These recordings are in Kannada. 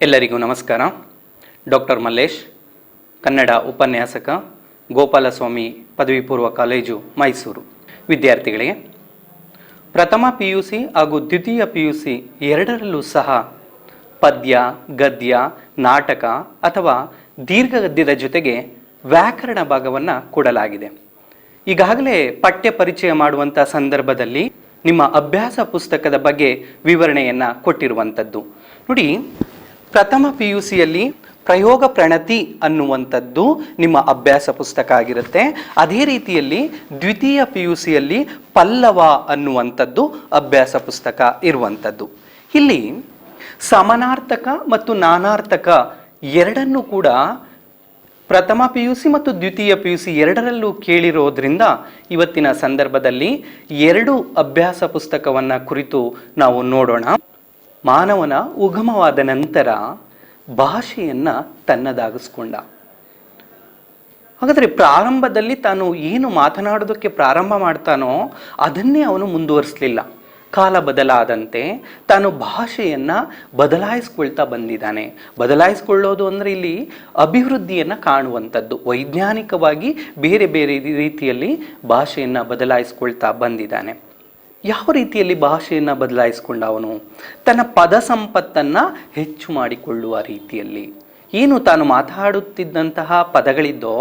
ಎಲ್ಲರಿಗೂ ನಮಸ್ಕಾರ. ಡಾಕ್ಟರ್ ಮಲ್ಲೇಶ್, ಕನ್ನಡ ಉಪನ್ಯಾಸಕ, ಗೋಪಾಲಸ್ವಾಮಿ ಪದವಿ ಪೂರ್ವ ಕಾಲೇಜು, ಮೈಸೂರು. ವಿದ್ಯಾರ್ಥಿಗಳಿಗೆ ಪ್ರಥಮ PUC ಹಾಗೂ ದ್ವಿತೀಯ PUC ಎರಡರಲ್ಲೂ ಸಹ ಪದ್ಯ, ಗದ್ಯ, ನಾಟಕ ಅಥವಾ ದೀರ್ಘಗದ್ಯದ ಜೊತೆಗೆ ವ್ಯಾಕರಣ ಭಾಗವನ್ನು ಕೊಡಲಾಗಿದೆ. ಈಗಾಗಲೇ ಪಠ್ಯ ಪರಿಚಯ ಮಾಡುವಂಥ ಸಂದರ್ಭದಲ್ಲಿ ನಿಮ್ಮ ಅಭ್ಯಾಸ ಪುಸ್ತಕದ ಬಗ್ಗೆ ವಿವರಣೆಯನ್ನು ಕೊಟ್ಟಿರುವಂಥದ್ದು ನೋಡಿ. ಪ್ರಥಮ PUCಯಲ್ಲಿ ಪ್ರಯೋಗ ಪ್ರಣತಿ ಅನ್ನುವಂಥದ್ದು ನಿಮ್ಮ ಅಭ್ಯಾಸ ಪುಸ್ತಕ ಆಗಿರುತ್ತೆ. ಅದೇ ರೀತಿಯಲ್ಲಿ ದ್ವಿತೀಯ PUCಯಲ್ಲಿ ಪಲ್ಲವ ಅನ್ನುವಂಥದ್ದು ಅಭ್ಯಾಸ ಪುಸ್ತಕ ಇರುವಂಥದ್ದು. ಇಲ್ಲಿ ಸಮಾನಾರ್ಥಕ ಮತ್ತು ನಾನಾರ್ಥಕ ಎರಡನ್ನೂ ಕೂಡ ಪ್ರಥಮ PUC ಮತ್ತು ದ್ವಿತೀಯ PUC ಎರಡರಲ್ಲೂ ಕೇಳಿರೋದ್ರಿಂದ ಇವತ್ತಿನ ಸಂದರ್ಭದಲ್ಲಿ ಎರಡು ಅಭ್ಯಾಸ ಪುಸ್ತಕವನ್ನು ಕುರಿತು ನಾವು ನೋಡೋಣ. ಮಾನವನ ಉಗಮವಾದ ನಂತರ ಭಾಷೆಯನ್ನು ತನ್ನದಾಗಿಸ್ಕೊಂಡ. ಹಾಗಾದರೆ ಪ್ರಾರಂಭದಲ್ಲಿ ತಾನು ಏನು ಮಾತನಾಡೋದಕ್ಕೆ ಪ್ರಾರಂಭ ಮಾಡ್ತಾನೋ ಅದನ್ನೇ ಅವನು ಮುಂದುವರಿಸಲಿಲ್ಲ. ಕಾಲ ಬದಲಾದಂತೆ ತಾನು ಭಾಷೆಯನ್ನು ಬದಲಾಯಿಸ್ಕೊಳ್ತಾ ಬಂದಿದ್ದಾನೆ. ಬದಲಾಯಿಸ್ಕೊಳ್ಳೋದು ಅಂದರೆ ಇಲ್ಲಿ ಅಭಿವೃದ್ಧಿಯನ್ನು ಕಾಣುವಂಥದ್ದು. ವೈಜ್ಞಾನಿಕವಾಗಿ ಬೇರೆ ಬೇರೆ ರೀತಿಯಲ್ಲಿ ಭಾಷೆಯನ್ನು ಬದಲಾಯಿಸ್ಕೊಳ್ತಾ ಬಂದಿದ್ದಾನೆ. ಯಾವ ರೀತಿಯಲ್ಲಿ ಭಾಷೆಯನ್ನು ಬದಲಾಯಿಸ್ಕೊಂಡ ಅವನು? ತನ್ನ ಪದ ಸಂಪತ್ತನ್ನು ಹೆಚ್ಚು ಮಾಡಿಕೊಳ್ಳುವ ರೀತಿಯಲ್ಲಿ. ಏನು ತಾನು ಮಾತಾಡುತ್ತಿದ್ದಂತಹ ಪದಗಳಿದ್ದೋ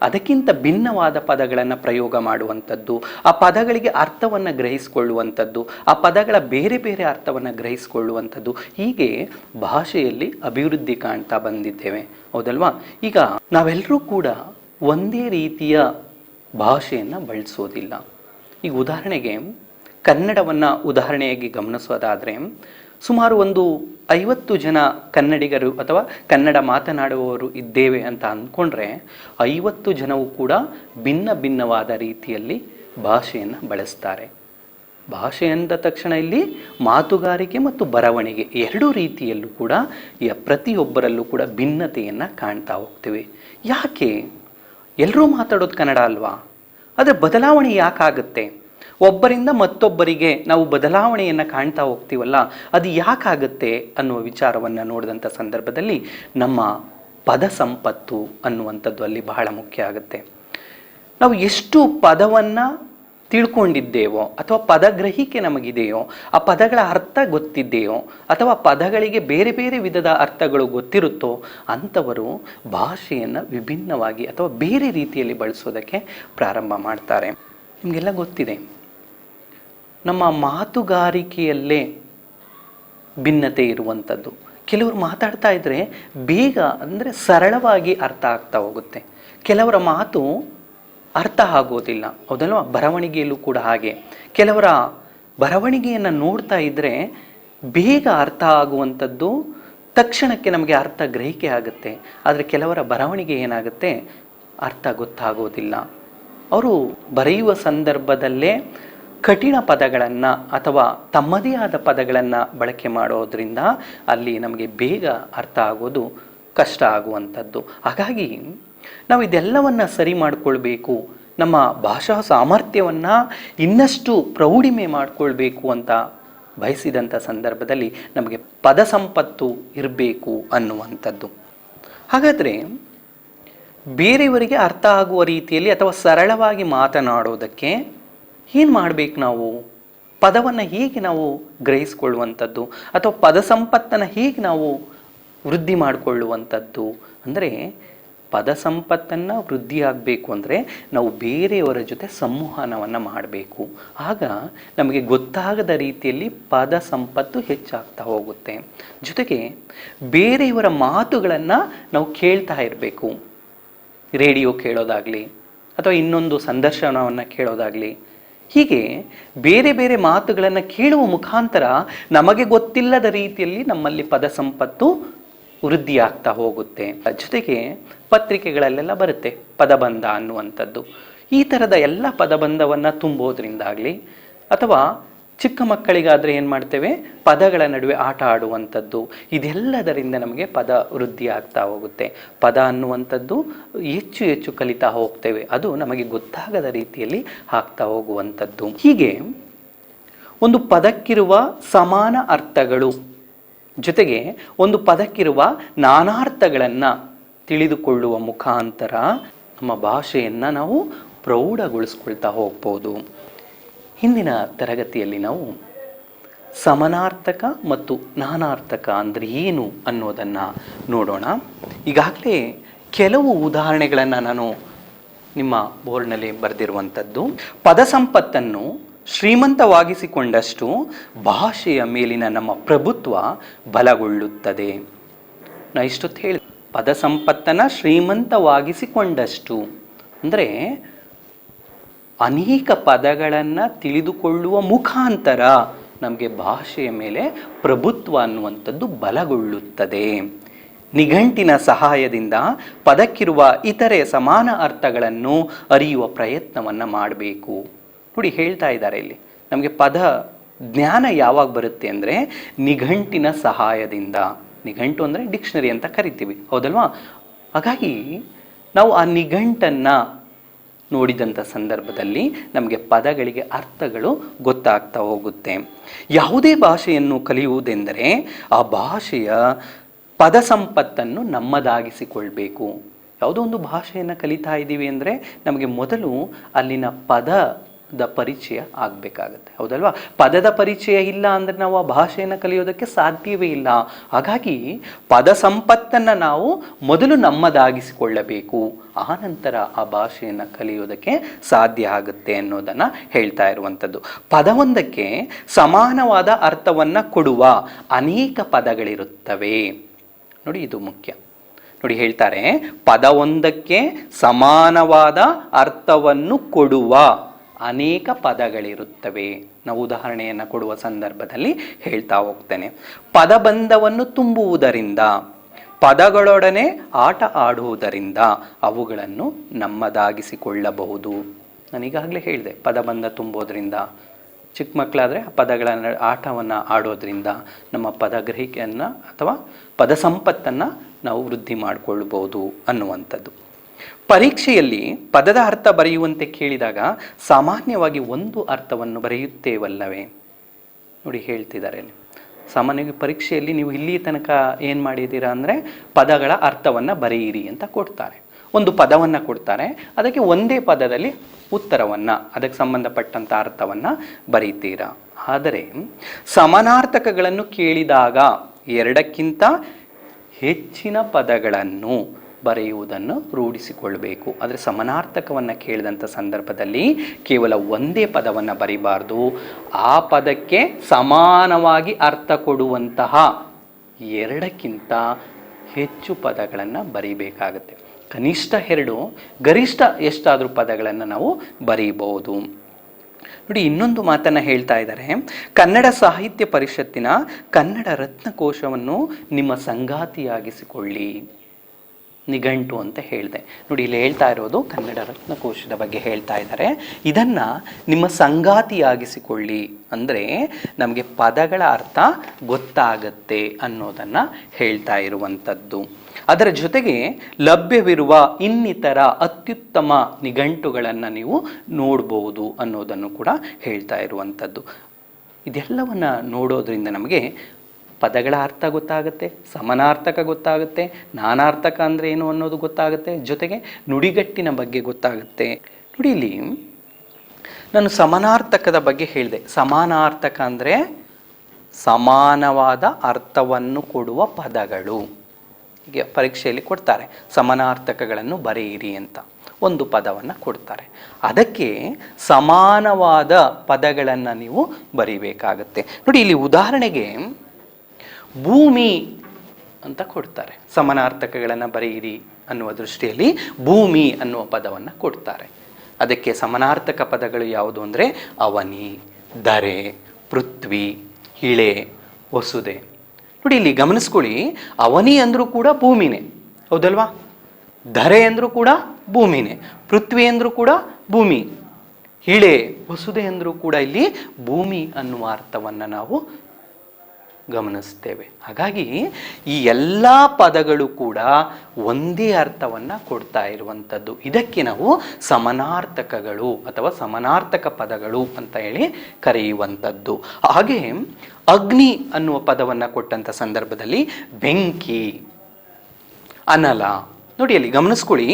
ಅದಕ್ಕಿಂತ ಭಿನ್ನವಾದ ಪದಗಳನ್ನು ಪ್ರಯೋಗ ಮಾಡುವಂಥದ್ದು, ಆ ಪದಗಳಿಗೆ ಅರ್ಥವನ್ನು ಗ್ರಹಿಸಿಕೊಳ್ಳುವಂಥದ್ದು, ಆ ಪದಗಳ ಬೇರೆ ಬೇರೆ ಅರ್ಥವನ್ನು ಗ್ರಹಿಸಿಕೊಳ್ಳುವಂಥದ್ದು, ಹೀಗೆ ಭಾಷೆಯಲ್ಲಿ ಅಭಿವೃದ್ಧಿ ಕಾಣ್ತಾ ಬಂದಿದ್ದೇವೆ, ಹೌದಲ್ವಾ? ಈಗ ನಾವೆಲ್ಲರೂ ಕೂಡ ಒಂದೇ ರೀತಿಯ ಭಾಷೆಯನ್ನು ಬಳಸೋದಿಲ್ಲ. ಈಗ ಉದಾಹರಣೆಗೆ ಕನ್ನಡವನ್ನು ಉದಾಹರಣೆಯಾಗಿ ಗಮನಿಸೋದಾದರೆ ಸುಮಾರು ಒಂದು 50 ಜನ ಕನ್ನಡಿಗರು ಅಥವಾ ಕನ್ನಡ ಮಾತನಾಡುವವರು ಇದ್ದೇವೆ ಅಂತ ಅಂದ್ಕೊಂಡ್ರೆ 50 ಜನವು ಕೂಡ ಭಿನ್ನ ಭಿನ್ನವಾದ ರೀತಿಯಲ್ಲಿ ಭಾಷೆಯನ್ನು ಬಳಸ್ತಾರೆ. ಭಾಷೆ ಅಂದ ತಕ್ಷಣ ಇಲ್ಲಿ ಮಾತುಗಾರಿಕೆ ಮತ್ತು ಬರವಣಿಗೆ ಎರಡೂ ರೀತಿಯಲ್ಲೂ ಕೂಡ ಪ್ರತಿಯೊಬ್ಬರಲ್ಲೂ ಕೂಡ ಭಿನ್ನತೆಯನ್ನು ಕಾಣ್ತಾ ಹೋಗ್ತೀವಿ. ಯಾಕೆ? ಎಲ್ಲರೂ ಮಾತಾಡೋದು ಕನ್ನಡ ಅಲ್ವಾ? ಆದರೆ ಬದಲಾವಣೆ ಯಾಕಾಗುತ್ತೆ? ಒಬ್ಬರಿಂದ ಮತ್ತೊಬ್ಬರಿಗೆ ನಾವು ಬದಲಾವಣೆಯನ್ನು ಕಾಣ್ತಾ ಹೋಗ್ತೀವಲ್ಲ, ಅದು ಯಾಕಾಗುತ್ತೆ ಅನ್ನುವ ವಿಚಾರವನ್ನು ನೋಡಿದಂಥ ಸಂದರ್ಭದಲ್ಲಿ ನಮ್ಮ ಪದ ಸಂಪತ್ತು ಅನ್ನುವಂಥದ್ದು ಅಲ್ಲಿ ಬಹಳ ಮುಖ್ಯ ಆಗುತ್ತೆ. ನಾವು ಎಷ್ಟು ಪದವನ್ನು ತಿಳ್ಕೊಂಡಿದ್ದೇವೋ ಅಥವಾ ಪದಗ್ರಹಿಕೆ ನಮಗಿದೆಯೋ, ಆ ಪದಗಳ ಅರ್ಥ ಗೊತ್ತಿದೆಯೋ ಅಥವಾ ಪದಗಳಿಗೆ ಬೇರೆ ಬೇರೆ ವಿಧದ ಅರ್ಥಗಳು ಗೊತ್ತಿರುತ್ತೋ ಅಂಥವರು ಭಾಷೆಯನ್ನು ವಿಭಿನ್ನವಾಗಿ ಅಥವಾ ಬೇರೆ ರೀತಿಯಲ್ಲಿ ಬಳಸೋದಕ್ಕೆ ಪ್ರಾರಂಭ ಮಾಡ್ತಾರೆ. ನಿಮಗೆಲ್ಲ ಗೊತ್ತಿದೆ, ನಮ್ಮ ಮಾತುಗಾರಿಕೆಯಲ್ಲೇ ಭಿನ್ನತೆ ಇರುವಂಥದ್ದು. ಕೆಲವರು ಮಾತಾಡ್ತಾ ಇದ್ದರೆ ಬೇಗ ಅಂದರೆ ಸರಳವಾಗಿ ಅರ್ಥ ಆಗ್ತಾ ಹೋಗುತ್ತೆ. ಕೆಲವರ ಮಾತು ಅರ್ಥ ಆಗೋದಿಲ್ಲ, ಹೌದಲ್ವಾ? ಬರವಣಿಗೆಯಲ್ಲೂ ಕೂಡ ಹಾಗೆ. ಕೆಲವರ ಬರವಣಿಗೆಯನ್ನು ನೋಡ್ತಾ ಇದ್ದರೆ ಬೇಗ ಅರ್ಥ ಆಗುವಂಥದ್ದು, ತಕ್ಷಣಕ್ಕೆ ನಮಗೆ ಅರ್ಥ ಗ್ರಹಿಕೆ ಆಗುತ್ತೆ. ಆದರೆ ಕೆಲವರ ಬರವಣಿಗೆ ಏನಾಗುತ್ತೆ, ಅರ್ಥ ಗೊತ್ತಾಗೋದಿಲ್ಲ. ಅವರು ಬರೆಯುವ ಸಂದರ್ಭದಲ್ಲೇ ಕಠಿಣ ಪದಗಳನ್ನು ಅಥವಾ ತಮ್ಮದೇ ಆದ ಪದಗಳನ್ನು ಬಳಕೆ ಮಾಡೋದ್ರಿಂದ ಅಲ್ಲಿ ನಮಗೆ ಬೇಗ ಅರ್ಥ ಆಗೋದು ಕಷ್ಟ ಆಗುವಂಥದ್ದು. ಹಾಗಾಗಿ ನಾವು ಇದೆಲ್ಲವನ್ನು ಸರಿ ಮಾಡಿಕೊಳ್ಬೇಕು, ನಮ್ಮ ಭಾಷಾ ಸಾಮರ್ಥ್ಯವನ್ನು ಇನ್ನಷ್ಟು ಪ್ರೌಢಿಮೆ ಮಾಡಿಕೊಳ್ಬೇಕು ಅಂತ ಬಯಸಿದಂಥ ಸಂದರ್ಭದಲ್ಲಿ ನಮಗೆ ಪದ ಸಂಪತ್ತು ಇರಬೇಕು ಅನ್ನುವಂಥದ್ದು. ಹಾಗಾದರೆ ಬೇರೆಯವರಿಗೆ ಅರ್ಥ ಆಗುವ ರೀತಿಯಲ್ಲಿ ಅಥವಾ ಸರಳವಾಗಿ ಮಾತನಾಡೋದಕ್ಕೆ ಏನು ಮಾಡಬೇಕು? ನಾವು ಪದವನ್ನು ಹೇಗೆ ನಾವು ಗ್ರಹಿಸಿಕೊಳ್ಳುವಂಥದ್ದು ಅಥವಾ ಪದ ಸಂಪತ್ತನ್ನು ಹೇಗೆ ನಾವು ವೃದ್ಧಿ ಮಾಡಿಕೊಳ್ಳುವಂಥದ್ದು ಅಂದರೆ, ಪದ ಸಂಪತ್ತನ್ನು ವೃದ್ಧಿ ಆಗಬೇಕು ಅಂದರೆ ನಾವು ಬೇರೆಯವರ ಜೊತೆ ಸಂವಹನವನ್ನು ಮಾಡಬೇಕು. ಆಗ ನಮಗೆ ಗೊತ್ತಾಗದ ರೀತಿಯಲ್ಲಿ ಪದ ಸಂಪತ್ತು ಹೆಚ್ಚಾಗ್ತಾ ಹೋಗುತ್ತೆ. ಜೊತೆಗೆ ಬೇರೆಯವರ ಮಾತುಗಳನ್ನು ನಾವು ಕೇಳ್ತಾ ಇರಬೇಕು. ರೇಡಿಯೋ ಕೇಳೋದಾಗಲಿ ಅಥವಾ ಇನ್ನೊಂದು ಸಂದರ್ಶನವನ್ನು ಕೇಳೋದಾಗಲಿ, ಹೀಗೆ ಬೇರೆ ಬೇರೆ ಮಾತುಗಳನ್ನು ಕೇಳುವ ಮುಖಾಂತರ ನಮಗೆ ಗೊತ್ತಿಲ್ಲದ ರೀತಿಯಲ್ಲಿ ನಮ್ಮಲ್ಲಿ ಪದ ಸಂಪತ್ತು ವೃದ್ಧಿ ಆಗ್ತಾ ಹೋಗುತ್ತೆ. ಜೊತೆಗೆ ಪತ್ರಿಕೆಗಳಲ್ಲೆಲ್ಲ ಬರುತ್ತೆ ಪದಬಂಧ ಅನ್ನುವಂಥದ್ದು. ಈ ಥರದ ಎಲ್ಲ ಪದಬಂಧವನ್ನು ತುಂಬೋದ್ರಿಂದಾಗಲಿ ಅಥವಾ ಚಿಕ್ಕ ಮಕ್ಕಳಿಗಾದರೆ ಏನು ಮಾಡ್ತೇವೆ, ಪದಗಳ ನಡುವೆ ಆಟ ಆಡುವಂಥದ್ದು, ಇದೆಲ್ಲದರಿಂದ ನಮಗೆ ಪದ ವೃದ್ಧಿ ಆಗ್ತಾ ಹೋಗುತ್ತೆ. ಪದ ಅನ್ನುವಂಥದ್ದು ಹೆಚ್ಚು ಹೆಚ್ಚು ಕಲಿತಾ ಹೋಗ್ತೇವೆ, ಅದು ನಮಗೆ ಗೊತ್ತಾಗದ ರೀತಿಯಲ್ಲಿ ಆಗ್ತಾ ಹೋಗುವಂಥದ್ದು. ಹೀಗೆ ಒಂದು ಪದಕ್ಕಿರುವ ಸಮಾನ ಅರ್ಥಗಳು ಜೊತೆಗೆ ಒಂದು ಪದಕ್ಕಿರುವ ನಾನಾರ್ಥಗಳನ್ನು ತಿಳಿದುಕೊಳ್ಳುವ ಮುಖಾಂತರ ನಮ್ಮ ಭಾಷೆಯನ್ನು ನಾವು ಪ್ರೌಢಗೊಳಿಸ್ಕೊಳ್ತಾ ಹೋಗ್ಬೋದು. ಹಿಂದಿನ ತರಗತಿಯಲ್ಲಿ ನಾವು ಸಮನಾರ್ಥಕ ಮತ್ತು ನಾನಾರ್ಥಕ ಅಂದರೆ ಏನು ಅನ್ನೋದನ್ನು ನೋಡೋಣ. ಈಗಾಗಲೇ ಕೆಲವು ಉದಾಹರಣೆಗಳನ್ನು ನಾನು ನಿಮ್ಮ ಬೋರ್ಡ್ನಲ್ಲಿ ಬರೆದಿರುವಂಥದ್ದು. ಪದ ಸಂಪತ್ತನ್ನು ಶ್ರೀಮಂತವಾಗಿಸಿಕೊಂಡಷ್ಟು ಭಾಷೆಯ ಮೇಲಿನ ನಮ್ಮ ಪ್ರಭುತ್ವ ಬಲಗೊಳ್ಳುತ್ತದೆ. ನಾ ಇಷ್ಟೊತ್ತು ಹೇಳಿ, ಪದ ಸಂಪತ್ತನ್ನು ಶ್ರೀಮಂತವಾಗಿಸಿಕೊಂಡಷ್ಟು ಅಂದರೆ ಅನೇಕ ಪದಗಳನ್ನು ತಿಳಿದುಕೊಳ್ಳುವ ಮುಖಾಂತರ ನಮಗೆ ಭಾಷೆಯ ಮೇಲೆ ಪ್ರಭುತ್ವ ಅನ್ನುವಂಥದ್ದು ಬಲಗೊಳ್ಳುತ್ತದೆ. ನಿಘಂಟಿನ ಸಹಾಯದಿಂದ ಪದಕ್ಕಿರುವ ಇತರೆ ಸಮಾನ ಅರ್ಥಗಳನ್ನು ಅರಿಯುವ ಪ್ರಯತ್ನವನ್ನು ಮಾಡಬೇಕು. ನೋಡಿ, ಹೇಳ್ತಾ ಇದ್ದಾರೆ ಇಲ್ಲಿ, ನಮಗೆ ಪದ ಜ್ಞಾನ ಯಾವಾಗ ಬರುತ್ತೆ ಅಂದರೆ ನಿಘಂಟಿನ ಸಹಾಯದಿಂದ. ನಿಘಂಟು ಅಂದರೆ ಡಿಕ್ಷನರಿ ಅಂತ ಕರಿತೀವಿ, ಹೌದಲ್ವಾ? ಹಾಗಾಗಿ ನಾವು ಆ ನಿಘಂಟನ್ನು ನೋಡಿದಂಥ ಸಂದರ್ಭದಲ್ಲಿ ನಮಗೆ ಪದಗಳಿಗೆ ಅರ್ಥಗಳು ಗೊತ್ತಾಗ್ತಾ ಹೋಗುತ್ತೆ. ಯಾವುದೇ ಭಾಷೆಯನ್ನು ಕಲಿಯುವುದೆಂದರೆ ಆ ಭಾಷೆಯ ಪದ ಸಂಪತ್ತನ್ನು ನಮ್ಮದಾಗಿಸಿಕೊಳ್ಬೇಕು. ಯಾವುದೋ ಒಂದು ಭಾಷೆಯನ್ನು ಕಲಿತಾ ಇದ್ದೀವಿ ಅಂದರೆ ನಮಗೆ ಮೊದಲು ಅಲ್ಲಿನ ಪದದ ಪರಿಚಯ ಆಗಬೇಕಾಗತ್ತೆ, ಹೌದಲ್ವಾ? ಪದದ ಪರಿಚಯ ಇಲ್ಲ ಅಂದರೆ ನಾವು ಆ ಭಾಷೆಯನ್ನು ಕಲಿಯೋದಕ್ಕೆ ಸಾಧ್ಯವೇ ಇಲ್ಲ. ಹಾಗಾಗಿ ಪದ ಸಂಪತ್ತನ್ನು ನಾವು ಮೊದಲು ನಮ್ಮದಾಗಿಸಿಕೊಳ್ಳಬೇಕು, ಆನಂತರ ಆ ಭಾಷೆಯನ್ನು ಕಲಿಯೋದಕ್ಕೆ ಸಾಧ್ಯ ಆಗುತ್ತೆ ಅನ್ನೋದನ್ನು ಹೇಳ್ತಾ ಇರುವಂಥದ್ದು. ಪದವೊಂದಕ್ಕೆ ಸಮಾನವಾದ ಅರ್ಥವನ್ನು ಕೊಡುವ ಅನೇಕ ಪದಗಳಿರುತ್ತವೆ. ನೋಡಿ, ಇದು ಮುಖ್ಯ. ನೋಡಿ, ಹೇಳ್ತಾರೆ, ಪದವೊಂದಕ್ಕೆ ಸಮಾನವಾದ ಅರ್ಥವನ್ನು ಕೊಡುವ ಅನೇಕ ಪದಗಳಿರುತ್ತವೆ. ನಾವು ಉದಾಹರಣೆಯನ್ನು ಕೊಡುವ ಸಂದರ್ಭದಲ್ಲಿ ಹೇಳ್ತಾ ಹೋಗ್ತೇನೆ. ಪದಬಂಧವನ್ನು ತುಂಬುವುದರಿಂದ, ಪದಗಳೊಡನೆ ಆಟ ಆಡುವುದರಿಂದ ಅವುಗಳನ್ನು ನಮ್ಮದಾಗಿಸಿಕೊಳ್ಳಬಹುದು. ನಾನೀಗಾಗಲೇ ಹೇಳಿದೆ, ಪದಬಂಧ ತುಂಬೋದ್ರಿಂದ, ಚಿಕ್ಕ ಮಕ್ಕಳಾದರೆ ಆ ಪದಗಳ ಆಟವನ್ನು ಆಡೋದ್ರಿಂದ ನಮ್ಮ ಪದ ಗ್ರಹಿಕೆಯನ್ನು ಅಥವಾ ಪದ ಸಂಪತ್ತನ್ನು ನಾವು ವೃದ್ಧಿ ಮಾಡಿಕೊಳ್ಬೋದು ಅನ್ನುವಂಥದ್ದು. ಪರೀಕ್ಷೆಯಲ್ಲಿ ಪದದ ಅರ್ಥ ಬರೆಯುವಂತೆ ಕೇಳಿದಾಗ ಸಾಮಾನ್ಯವಾಗಿ ಒಂದು ಅರ್ಥವನ್ನು ಬರೆಯುತ್ತೇವಲ್ಲವೇ? ನೋಡಿ, ಹೇಳ್ತಿದ್ದಾರೆ ಸಾಮಾನ್ಯವಾಗಿ ಪರೀಕ್ಷೆಯಲ್ಲಿ ನೀವು ಇಲ್ಲಿ ತನಕ ಏನು ಮಾಡಿದ್ದೀರಾ ಅಂದರೆ ಪದಗಳ ಅರ್ಥವನ್ನು ಬರೆಯಿರಿ ಅಂತ ಕೊಡ್ತಾರೆ. ಒಂದು ಪದವನ್ನು ಕೊಡ್ತಾರೆ, ಅದಕ್ಕೆ ಒಂದೇ ಪದದಲ್ಲಿ ಉತ್ತರವನ್ನು, ಅದಕ್ಕೆ ಸಂಬಂಧಪಟ್ಟಂಥ ಅರ್ಥವನ್ನು ಬರೀತೀರಾ. ಆದರೆ ಸಮಾನಾರ್ಥಕಗಳನ್ನು ಕೇಳಿದಾಗ ಎರಡಕ್ಕಿಂತ ಹೆಚ್ಚಿನ ಪದಗಳನ್ನು ಬರೆಯುವುದನ್ನು ರೂಢಿಸಿಕೊಳ್ಳಬೇಕು. ಆದರೆ ಸಮಾನಾರ್ಥಕವನ್ನು ಕೇಳಿದಂಥ ಸಂದರ್ಭದಲ್ಲಿ ಕೇವಲ ಒಂದೇ ಪದವನ್ನು ಬರೀಬಾರ್ದು, ಆ ಪದಕ್ಕೆ ಸಮಾನವಾಗಿ ಅರ್ಥ ಕೊಡುವಂತಹ ಎರಡಕ್ಕಿಂತ ಹೆಚ್ಚು ಪದಗಳನ್ನು ಬರೀಬೇಕಾಗುತ್ತೆ. ಕನಿಷ್ಠ 2, ಗರಿಷ್ಠ ಎಷ್ಟಾದರೂ ಪದಗಳನ್ನು ನಾವು ಬರೀಬಹುದು. ನೋಡಿ, ಇನ್ನೊಂದು ಮಾತನ್ನು ಹೇಳ್ತಾ ಇದ್ದಾರೆ. ಕನ್ನಡ ಸಾಹಿತ್ಯ ಪರಿಷತ್ತಿನ ಕನ್ನಡ ರತ್ನಕೋಶವನ್ನು ನಿಮ್ಮ ಸಂಗಾತಿಯಾಗಿಸಿಕೊಳ್ಳಿ. ನಿಘಂಟು ಅಂತ ಹೇಳಿದೆ. ನೋಡಿ, ಇಲ್ಲಿ ಹೇಳ್ತಾ ಇರೋದು ಕನ್ನಡ ರತ್ನಕೋಶದ ಬಗ್ಗೆ ಹೇಳ್ತಾ ಇದ್ದಾರೆ. ಇದನ್ನು ನಿಮ್ಮ ಸಂಗಾತಿಯಾಗಿಸಿಕೊಳ್ಳಿ ಅಂದರೆ ನಮಗೆ ಪದಗಳ ಅರ್ಥ ಗೊತ್ತಾಗತ್ತೆ ಅನ್ನೋದನ್ನು ಹೇಳ್ತಾ ಇರುವಂಥದ್ದು. ಅದರ ಜೊತೆಗೆ ಲಭ್ಯವಿರುವ ಇನ್ನಿತರ ಅತ್ಯುತ್ತಮ ನಿಘಂಟುಗಳನ್ನು ನೀವು ನೋಡ್ಬೋದು ಅನ್ನೋದನ್ನು ಕೂಡ ಹೇಳ್ತಾ ಇರುವಂಥದ್ದು. ಇದೆಲ್ಲವನ್ನು ನೋಡೋದ್ರಿಂದ ನಮಗೆ ಪದಗಳ ಅರ್ಥ ಗೊತ್ತಾಗುತ್ತೆ, ಸಮಾನಾರ್ಥಕ ಗೊತ್ತಾಗುತ್ತೆ, ನಾನಾರ್ಥಕ ಅಂದರೆ ಏನು ಅನ್ನೋದು ಗೊತ್ತಾಗುತ್ತೆ, ಜೊತೆಗೆ ನುಡಿಗಟ್ಟಿನ ಬಗ್ಗೆ ಗೊತ್ತಾಗುತ್ತೆ. ನೋಡಿ, ಇಲ್ಲಿ ನಾನು ಸಮಾನಾರ್ಥಕದ ಬಗ್ಗೆ ಹೇಳಿದೆ. ಸಮಾನಾರ್ಥಕ ಅಂದರೆ ಸಮಾನವಾದ ಅರ್ಥವನ್ನು ಕೊಡುವ ಪದಗಳು. ಹೀಗೆ ಪರೀಕ್ಷೆಯಲ್ಲಿ ಕೊಡ್ತಾರೆ, ಸಮಾನಾರ್ಥಕಗಳನ್ನು ಬರೆಯಿರಿ ಅಂತ ಒಂದು ಪದವನ್ನು ಕೊಡ್ತಾರೆ. ಅದಕ್ಕೆ ಸಮಾನವಾದ ಪದಗಳನ್ನು ನೀವು ಬರೀಬೇಕಾಗತ್ತೆ. ನೋಡಿ, ಇಲ್ಲಿ ಉದಾಹರಣೆಗೆ ಭೂಮಿ ಅಂತ ಕೊಡ್ತಾರೆ. ಸಮಾನಾರ್ಥಕಗಳನ್ನು ಬರೆಯಿರಿ ಅನ್ನುವ ದೃಷ್ಟಿಯಲ್ಲಿ ಭೂಮಿ ಅನ್ನುವ ಪದವನ್ನು ಕೊಡ್ತಾರೆ. ಅದಕ್ಕೆ ಸಮಾನಾರ್ಥಕ ಪದಗಳು ಯಾವುದು ಅಂದರೆ ಅವನಿ, ಧರೆ, ಪೃಥ್ವಿ, ಇಳೆ, ವಸುದೆ. ನೋಡಿ, ಇಲ್ಲಿ ಗಮನಿಸ್ಕೊಳ್ಳಿ, ಅವನಿ ಅಂದರೂ ಕೂಡ ಭೂಮಿನೇ, ಹೌದಲ್ವಾ? ಧರೆ ಅಂದರೂ ಕೂಡ ಭೂಮಿನೇ, ಪೃಥ್ವಿ ಅಂದರೂ ಕೂಡ ಭೂಮಿ, ಇಳೆ, ವಸುದೆ ಅಂದರೂ ಕೂಡ ಇಲ್ಲಿ ಭೂಮಿ ಅನ್ನುವ ಅರ್ಥವನ್ನು ನಾವು ಗಮನಿಸ್ತೇವೆ. ಹಾಗಾಗಿ ಈ ಎಲ್ಲ ಪದಗಳು ಕೂಡ ಒಂದೇ ಅರ್ಥವನ್ನು ಕೊಡ್ತಾ ಇರುವಂಥದ್ದು. ಇದಕ್ಕೆ ನಾವು ಸಮನಾರ್ಥಕಗಳು ಅಥವಾ ಸಮನಾರ್ಥಕ ಪದಗಳು ಅಂತ ಹೇಳಿ ಕರೆಯುವಂಥದ್ದು. ಹಾಗೆ ಅಗ್ನಿ ಅನ್ನುವ ಪದವನ್ನು ಕೊಟ್ಟಂಥ ಸಂದರ್ಭದಲ್ಲಿ ಬೆಂಕಿ, ಅನಲ, ನೋಡಿ ಅಲ್ಲಿ ಗಮನಿಸ್ಕೊಳ್ಳಿ,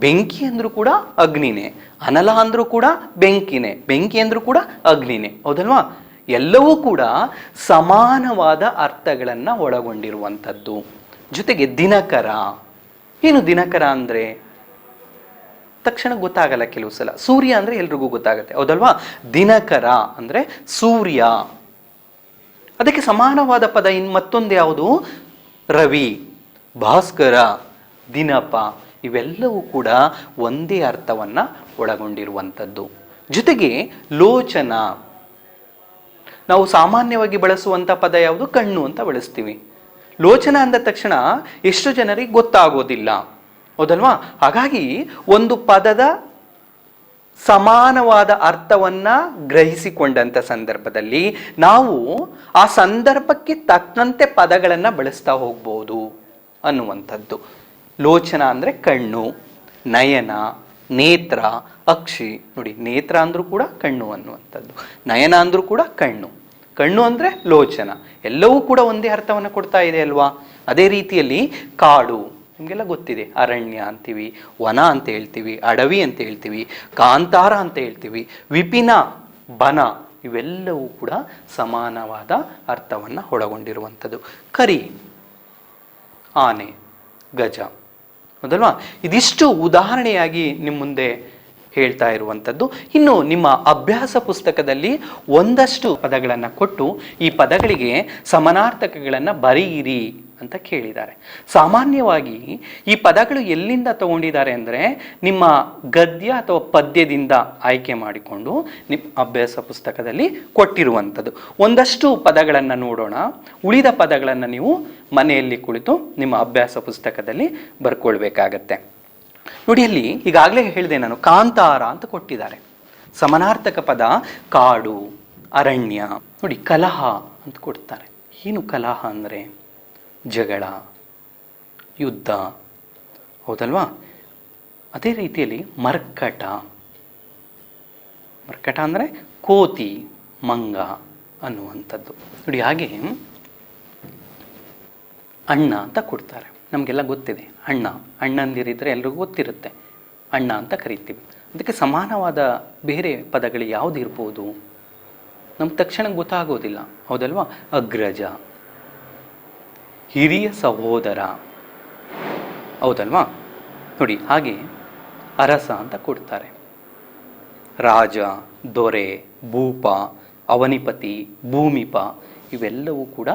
ಬೆಂಕಿ ಅಂದ್ರೂ ಕೂಡ ಅಗ್ನಿನೇ, ಅನಲ ಅಂದ್ರೂ ಕೂಡ ಬೆಂಕಿನೇ, ಬೆಂಕಿ ಅಂದ್ರೂ ಕೂಡ ಅಗ್ನಿನೇ, ಹೌದಲ್ವಾ? ಎಲ್ಲವೂ ಕೂಡ ಸಮಾನವಾದ ಅರ್ಥಗಳನ್ನು ಒಳಗೊಂಡಿರುವಂಥದ್ದು. ಜೊತೆಗೆ ದಿನಕರ, ಏನು ದಿನಕರ ಅಂದರೆ ತಕ್ಷಣ ಗೊತ್ತಾಗಲ್ಲ ಕೆಲವು ಸಲ. ಸೂರ್ಯ ಅಂದರೆ ಎಲ್ರಿಗೂ ಗೊತ್ತಾಗುತ್ತೆ, ಹೌದಲ್ವಾ? ದಿನಕರ ಅಂದರೆ ಸೂರ್ಯ. ಅದಕ್ಕೆ ಸಮಾನವಾದ ಪದ ಮತ್ತೊಂದು ಯಾವುದು? ರವಿ, ಭಾಸ್ಕರ, ದಿನಪ. ಇವೆಲ್ಲವೂ ಕೂಡ ಒಂದೇ ಅರ್ಥವನ್ನು ಒಳಗೊಂಡಿರುವಂಥದ್ದು. ಜೊತೆಗೆ ಲೋಚನ, ನಾವು ಸಾಮಾನ್ಯವಾಗಿ ಬಳಸುವಂಥ ಪದ ಯಾವುದು? ಕಣ್ಣು ಅಂತ ಬಳಸ್ತೀವಿ. ಲೋಚನ ಅಂದ ತಕ್ಷಣ ಎಷ್ಟು ಜನರಿಗೆ ಗೊತ್ತಾಗೋದಿಲ್ಲ, ಹೌದಲ್ವಾ? ಹಾಗಾಗಿ ಒಂದು ಪದದ ಸಮಾನವಾದ ಅರ್ಥವನ್ನು ಗ್ರಹಿಸಿಕೊಂಡಂಥ ಸಂದರ್ಭದಲ್ಲಿ ನಾವು ಆ ಸಂದರ್ಭಕ್ಕೆ ತಕ್ಕಂತೆ ಪದಗಳನ್ನು ಬಳಸ್ತಾ ಹೋಗ್ಬೋದು ಅನ್ನುವಂಥದ್ದು. ಲೋಚನ ಅಂದರೆ ಕಣ್ಣು, ನಯನ, ನೇತ್ರ, ಅಕ್ಷಿ. ನೋಡಿ, ನೇತ್ರ ಅಂದರೂ ಕೂಡ ಕಣ್ಣು ಅನ್ನುವಂಥದ್ದು, ನಯನ ಅಂದರೂ ಕೂಡ ಕಣ್ಣು, ಕಣ್ಣು ಅಂದರೆ ಲೋಚನ. ಎಲ್ಲವೂ ಕೂಡ ಒಂದೇ ಅರ್ಥವನ್ನು ಕೊಡ್ತಾ ಇದೆ ಅಲ್ವಾ? ಅದೇ ರೀತಿಯಲ್ಲಿ ಕಾಡು, ನಿಮಗೆಲ್ಲ ಗೊತ್ತಿದೆ, ಅರಣ್ಯ ಅಂತೀವಿ, ವನ ಅಂತ ಹೇಳ್ತೀವಿ, ಅಡವಿ ಅಂತ ಹೇಳ್ತೀವಿ, ಕಾಂತಾರ ಅಂತ ಹೇಳ್ತೀವಿ, ವಿಪಿನ, ಬನ. ಇವೆಲ್ಲವೂ ಕೂಡ ಸಮಾನವಾದ ಅರ್ಥವನ್ನು ಒಳಗೊಂಡಿರುವಂಥದ್ದು. ಕರಿ, ಆನೆ, ಗಜ, ಹೌದಲ್ವಾ? ಇದಿಷ್ಟು ಉದಾಹರಣೆಯಾಗಿ ನಿಮ್ಮ ಮುಂದೆ ಹೇಳ್ತಾ ಇರುವಂಥದ್ದು. ಇನ್ನು ನಿಮ್ಮ ಅಭ್ಯಾಸ ಪುಸ್ತಕದಲ್ಲಿ ಒಂದಷ್ಟು ಪದಗಳನ್ನು ಕೊಟ್ಟು ಈ ಪದಗಳಿಗೆ ಸಮಾನಾರ್ಥಕಗಳನ್ನು ಬರೆಯಿರಿ ಅಂತ ಕೇಳಿದ್ದಾರೆ. ಸಾಮಾನ್ಯವಾಗಿ ಈ ಪದಗಳು ಎಲ್ಲಿಂದ ತಗೊಂಡಿದ್ದಾರೆ ಅಂದರೆ ನಿಮ್ಮ ಗದ್ಯ ಅಥವಾ ಪದ್ಯದಿಂದ ಆಯ್ಕೆ ಮಾಡಿಕೊಂಡು ನಿಮ್ಮ ಅಭ್ಯಾಸ ಪುಸ್ತಕದಲ್ಲಿ ಕೊಟ್ಟಿರುವಂಥದ್ದು. ಒಂದಷ್ಟು ಪದಗಳನ್ನು ನೋಡೋಣ. ಉಳಿದ ಪದಗಳನ್ನು ನೀವು ಮನೆಯಲ್ಲಿ ಕುಳಿತು ನಿಮ್ಮ ಅಭ್ಯಾಸ ಪುಸ್ತಕದಲ್ಲಿ ಬರ್ಕೊಳ್ಬೇಕಾಗತ್ತೆ. ನೋಡಿ, ಅಲ್ಲಿ ಈಗಾಗಲೇ ಹೇಳಿದೆ ನಾನು, ಕಾಂತಾರ ಅಂತ ಕೊಟ್ಟಿದ್ದಾರೆ. ಸಮಾನಾರ್ಥಕ ಪದ ಕಾಡು, ಅರಣ್ಯ. ನೋಡಿ, ಕಲಹ ಅಂತ ಕೊಡ್ತಾರೆ. ಏನು ಕಲಹ ಅಂದರೆ? ಜಗಳ, ಯುದ್ಧ, ಹೌದಲ್ವಾ? ಅದೇ ರೀತಿಯಲ್ಲಿ ಮರ್ಕಟ, ಮರ್ಕಟ ಅಂದರೆ ಕೋತಿ, ಮಂಗ ಅನ್ನುವಂಥದ್ದು. ನೋಡಿ, ಹಾಗೆ ಅಣ್ಣ ಅಂತ ಕೊಡ್ತಾರೆ. ನಮಗೆಲ್ಲ ಗೊತ್ತಿದೆ, ಅಣ್ಣ, ಅಣ್ಣಂದಿರಿದ್ರೆ ಎಲ್ರಿಗೂ ಗೊತ್ತಿರುತ್ತೆ, ಅಣ್ಣ ಅಂತ ಕರಿತೀವಿ. ಅದಕ್ಕೆ ಸಮಾನವಾದ ಬೇರೆ ಪದಗಳು ಯಾವುದಿರ್ಬೋದು? ನಮ್ಗೆ ತಕ್ಷಣ ಗೊತ್ತಾಗೋದಿಲ್ಲ, ಹೌದಲ್ವಾ? ಅಗ್ರಜ, ಹಿರಿಯ ಸಹೋದರ, ಹೌದಲ್ವಾ? ನೋಡಿ, ಹಾಗೆ ಅರಸ ಅಂತ ಕೊಡ್ತಾರೆ. ರಾಜ, ದೊರೆ, ಭೂಪ, ಅವನಿಪತಿ, ಭೂಮಿಪ. ಇವೆಲ್ಲವೂ ಕೂಡ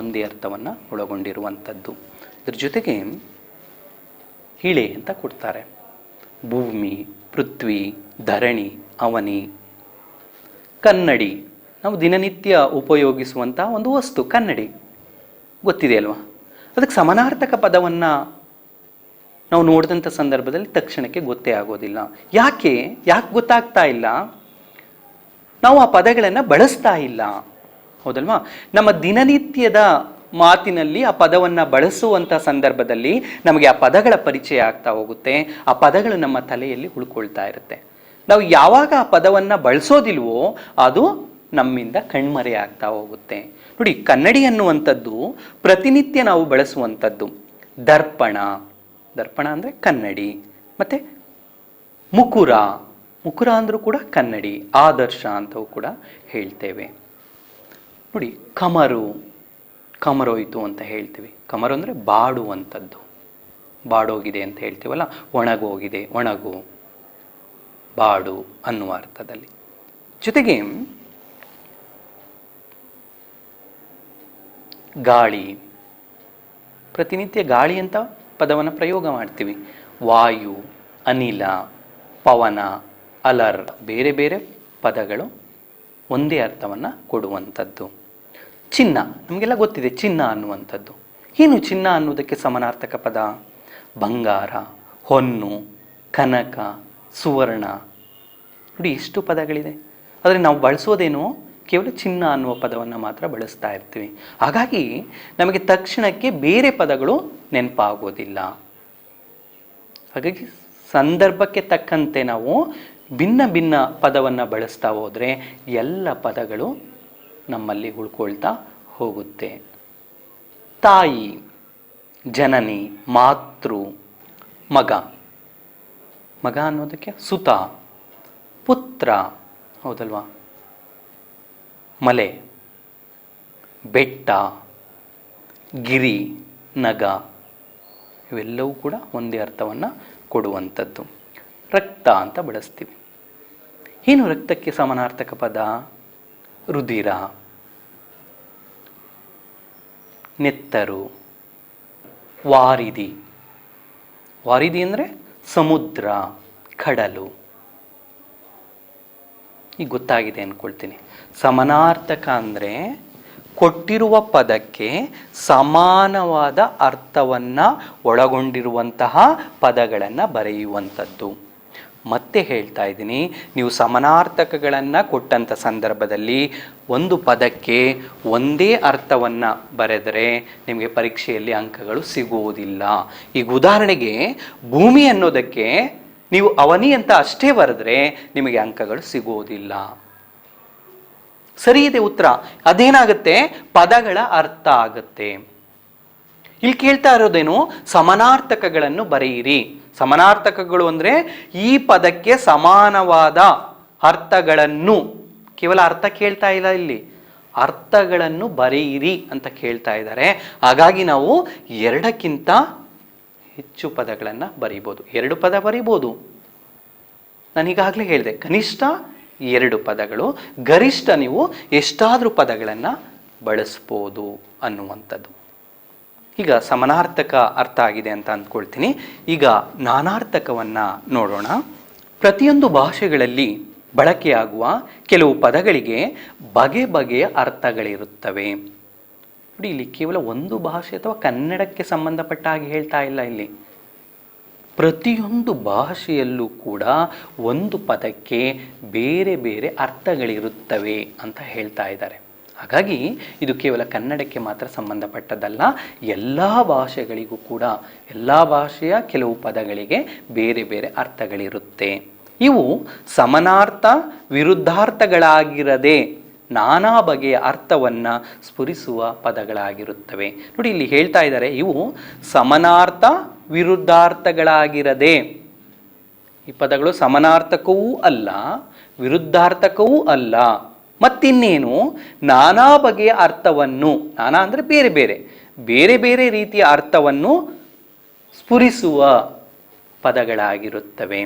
ಒಂದೇ ಅರ್ಥವನ್ನು ಒಳಗೊಂಡಿರುವಂಥದ್ದು. ಇದ್ರ ಜೊತೆಗೆ ಹಿಳೆ ಅಂತ ಕೊಡ್ತಾರೆ. ಭೂಮಿ, ಪೃಥ್ವಿ, ಧರಣಿ, ಅವನಿ. ಕನ್ನಡಿ, ನಾವು ದಿನನಿತ್ಯ ಉಪಯೋಗಿಸುವಂಥ ಒಂದು ವಸ್ತು ಕನ್ನಡಿ, ಗೊತ್ತಿದೆ ಅಲ್ವಾ? ಅದಕ್ಕೆ ಸಮಾನಾರ್ಥಕ ಪದವನ್ನು ನಾವು ನೋಡಿದಂಥ ಸಂದರ್ಭದಲ್ಲಿ ತಕ್ಷಣಕ್ಕೆ ಗೊತ್ತೇ ಆಗೋದಿಲ್ಲ. ಯಾಕೆ ಗೊತ್ತಾಗ್ತಾ ಇಲ್ಲ? ನಾವು ಆ ಪದಗಳನ್ನು ಬಳಸ್ತಾ ಇಲ್ಲ, ಹೌದಲ್ವಾ? ನಮ್ಮ ದಿನನಿತ್ಯದ ಮಾತಿನಲ್ಲಿ ಆ ಪದವನ್ನು ಬಳಸುವಂಥ ಸಂದರ್ಭದಲ್ಲಿ ನಮಗೆ ಆ ಪದಗಳ ಪರಿಚಯ ಆಗ್ತಾ ಹೋಗುತ್ತೆ. ಆ ಪದಗಳು ನಮ್ಮ ತಲೆಯಲ್ಲಿ ಉಳ್ಕೊಳ್ತಾ ಇರುತ್ತೆ. ನಾವು ಯಾವಾಗ ಆ ಪದವನ್ನು ಬಳಸೋದಿಲ್ವೋ ಅದು ನಮ್ಮಿಂದ ಕಣ್ಮರೆ ಆಗ್ತಾ ಹೋಗುತ್ತೆ. ನೋಡಿ, ಕನ್ನಡಿ ಅನ್ನುವಂಥದ್ದು ಪ್ರತಿನಿತ್ಯ ನಾವು ಬಳಸುವಂಥದ್ದು. ದರ್ಪಣ, ದರ್ಪಣ ಅಂದರೆ ಕನ್ನಡಿ. ಮತ್ತು ಮುಕುರ, ಮುಕುರ ಅಂದರೂ ಕೂಡ ಕನ್ನಡಿ. ಆದರ್ಶ ಅಂತವೂ ಕೂಡ ಹೇಳ್ತೇವೆ. ನೋಡಿ, ಕಮರು, ಕಮರೋಯ್ತು ಅಂತ ಹೇಳ್ತೀವಿ. ಕಮರು ಅಂದರೆ ಬಾಡುವಂಥದ್ದು, ಬಾಡೋಗಿದೆ ಅಂತ ಹೇಳ್ತೀವಲ್ಲ, ಒಣಗೋಗಿದೆ, ಒಣಗು, ಬಾಡು ಅನ್ನುವ ಅರ್ಥದಲ್ಲಿ. ಜೊತೆಗೆ ಗಾಳಿ, ಪ್ರತಿನಿತ್ಯ ಗಾಳಿ ಅಂತ ಪದವನ್ನು ಪ್ರಯೋಗ ಮಾಡ್ತೀವಿ. ವಾಯು, ಅನಿಲ, ಪವನ, ಅಲರ್. ಬೇರೆ ಬೇರೆ ಪದಗಳು ಒಂದೇ ಅರ್ಥವನ್ನು ಕೊಡುವಂಥದ್ದು. ಚಿನ್ನ, ನಮಗೆಲ್ಲ ಗೊತ್ತಿದೆ ಚಿನ್ನ ಅನ್ನುವಂಥದ್ದು. ಏನು ಚಿನ್ನ ಅನ್ನೋದಕ್ಕೆ ಸಮಾನಾರ್ಥಕ ಪದ? ಬಂಗಾರ, ಹೊನ್ನು, ಕನಕ, ಸುವರ್ಣ. ನೋಡಿ, ಎಷ್ಟು ಪದಗಳಿದೆ. ಆದರೆ ನಾವು ಬಳಸೋದೇನು ಕೇವಲ ಚಿನ್ನ ಅನ್ನುವ ಪದವನ್ನು ಮಾತ್ರ ಬಳಸ್ತಾ ಇರ್ತೀವಿ. ಹಾಗಾಗಿ ನಮಗೆ ತಕ್ಷಣಕ್ಕೆ ಬೇರೆ ಪದಗಳು ನೆನಪಾಗೋದಿಲ್ಲ. ಹಾಗಾಗಿ ಸಂದರ್ಭಕ್ಕೆ ತಕ್ಕಂತೆ ನಾವು ಭಿನ್ನ ಭಿನ್ನ ಪದವನ್ನು ಬಳಸ್ತಾ ಹೋದರೆ ಎಲ್ಲ ಪದಗಳು ನಮ್ಮಲ್ಲಿ ಉಳ್ಕೊಳ್ತಾ ಹೋಗುತ್ತೆ. ತಾಯಿ, ಜನನಿ, ಮಾತೃ, ಮಗ. ಮಗ ಅನ್ನೋದಕ್ಕೆ ಸುತ, ಪುತ್ರ, ಹೌದಲ್ವಾ? ಮಲೆ, ಬೆಟ್ಟ, ಗಿರಿ, ನಗ ಇವೆಲ್ಲವೂ ಕೂಡ ಒಂದೇ ಅರ್ಥವನ್ನು ಕೊಡುವಂಥದ್ದು. ರಕ್ತ ಅಂತ ಬಳಸ್ತೀವಿ. ಏನು ರಕ್ತಕ್ಕೆ ಸಮಾನಾರ್ಥಕ ಪದ? ರುಧಿರ, ನೆತ್ತರು, ವಾರಿಧಿ. ವಾರಿಧಿ ಅಂದರೆ ಸಮುದ್ರ, ಕಡಲು. ಈಗ ಗೊತ್ತಾಗಿದೆ ಅಂದ್ಕೊಳ್ತೀನಿ. ಸಮಾನಾರ್ಥಕ ಅಂದರೆ ಕೊಟ್ಟಿರುವ ಪದಕ್ಕೆ ಸಮಾನವಾದ ಅರ್ಥವನ್ನು ಒಳಗೊಂಡಿರುವಂತಹ ಪದಗಳನ್ನು ಬರೆಯುವಂಥದ್ದು. ಮತ್ತೆ ಹೇಳ್ತಾ ಇದ್ದೀನಿ, ನೀವು ಸಮಾನಾರ್ಥಕಗಳನ್ನು ಕೊಟ್ಟಂಥ ಸಂದರ್ಭದಲ್ಲಿ ಒಂದು ಪದಕ್ಕೆ ಒಂದೇ ಅರ್ಥವನ್ನು ಬರೆದರೆ ನಿಮಗೆ ಪರೀಕ್ಷೆಯಲ್ಲಿ ಅಂಕಗಳು ಸಿಗುವುದಿಲ್ಲ. ಈಗ ಉದಾಹರಣೆಗೆ ಭೂಮಿ ಅನ್ನೋದಕ್ಕೆ ನೀವು ಅವನಿ ಅಂತ ಅಷ್ಟೇ ಬರೆದ್ರೆ ನಿಮಗೆ ಅಂಕಗಳು ಸಿಗುವುದಿಲ್ಲ. ಸರಿ ಇದೆ ಉತ್ತರ. ಅದೇನಾಗುತ್ತೆ? ಪದಗಳ ಅರ್ಥ ಆಗುತ್ತೆ. ಇಲ್ಲಿ ಕೇಳ್ತಾ ಇರೋದೇನು? ಸಮಾನಾರ್ಥಕಗಳನ್ನು ಬರೆಯಿರಿ. ಸಮಾನಾರ್ಥಕಗಳು ಅಂದರೆ ಈ ಪದಕ್ಕೆ ಸಮಾನವಾದ ಅರ್ಥಗಳನ್ನು, ಕೇವಲ ಅರ್ಥ ಕೇಳ್ತಾ ಇಲ್ಲ, ಇಲ್ಲಿ ಅರ್ಥಗಳನ್ನು ಬರೆಯಿರಿ ಅಂತ ಕೇಳ್ತಾ ಇದ್ದಾರೆ. ಹಾಗಾಗಿ ನಾವು ಎರಡಕ್ಕಿಂತ ಹೆಚ್ಚು ಪದಗಳನ್ನು ಬರೀಬೋದು. 2 ಪದ ಬರೀಬೋದು. ನಾನೀಗಾಗಲೇ ಹೇಳಿದೆ, ಕನಿಷ್ಠ 2 ಪದಗಳು, ಗರಿಷ್ಠ ನೀವು ಎಷ್ಟಾದರೂ ಪದಗಳನ್ನು ಬಳಸ್ಬೋದು ಅನ್ನುವಂಥದ್ದು. ಈಗ ಸಮಾನಾರ್ಥಕ ಅರ್ಥ ಆಗಿದೆ ಅಂತ ಅಂದ್ಕೊಳ್ತೀನಿ. ಈಗ ನಾನಾರ್ಥಕವನ್ನು ನೋಡೋಣ. ಪ್ರತಿಯೊಂದು ಭಾಷೆಗಳಲ್ಲಿ ಬಳಕೆಯಾಗುವ ಕೆಲವು ಪದಗಳಿಗೆ ಬಗೆ ಬಗೆಯ ಅರ್ಥಗಳಿರುತ್ತವೆ. ನೋಡಿ, ಇಲ್ಲಿ ಕೇವಲ ಒಂದು ಭಾಷೆ ಅಥವಾ ಕನ್ನಡಕ್ಕೆ ಸಂಬಂಧಪಟ್ಟ ಹಾಗೆ ಹೇಳ್ತಾ ಇಲ್ಲ. ಇಲ್ಲಿ ಪ್ರತಿಯೊಂದು ಭಾಷೆಯಲ್ಲೂ ಕೂಡ ಒಂದು ಪದಕ್ಕೆ ಬೇರೆ ಬೇರೆ ಅರ್ಥಗಳಿರುತ್ತವೆ ಅಂತ ಹೇಳ್ತಾ ಇದ್ದಾರೆ. ಹಾಗಾಗಿ ಇದು ಕೇವಲ ಕನ್ನಡಕ್ಕೆ ಮಾತ್ರ ಸಂಬಂಧಪಟ್ಟದ್ದಲ್ಲ, ಎಲ್ಲ ಭಾಷೆಗಳಿಗೂ ಕೂಡ, ಎಲ್ಲ ಭಾಷೆಯ ಕೆಲವು ಪದಗಳಿಗೆ ಬೇರೆ ಬೇರೆ ಅರ್ಥಗಳಿರುತ್ತೆ. ಇವು ಸಮಾನಾರ್ಥ ವಿರುದ್ಧಾರ್ಥಗಳಾಗಿರದೆ ನಾನಾ ಬಗೆಯ ಅರ್ಥವನ್ನು ಸ್ಫುರಿಸುವ ಪದಗಳಾಗಿರುತ್ತವೆ. ನೋಡಿ, ಇಲ್ಲಿ ಹೇಳ್ತಾ ಇದ್ದಾರೆ, ಇವು ಸಮಾನಾರ್ಥ ವಿರುದ್ಧಾರ್ಥಗಳಾಗಿರದೆ. ಈ ಪದಗಳು ಸಮಾನಾರ್ಥಕವೂ ಅಲ್ಲ, ವಿರುದ್ಧಾರ್ಥಕವೂ ಅಲ್ಲ, ಮತ್ತಿನ್ನೇನು? ನಾನಾ ಬಗೆಯ ಅರ್ಥವನ್ನು, ನಾನಾ ಅಂದರೆ ಬೇರೆ ಬೇರೆ ಬೇರೆ ಬೇರೆ ರೀತಿಯ ಅರ್ಥವನ್ನು ಸ್ಫುರಿಸುವ ಪದಗಳಾಗಿರುತ್ತವೆ.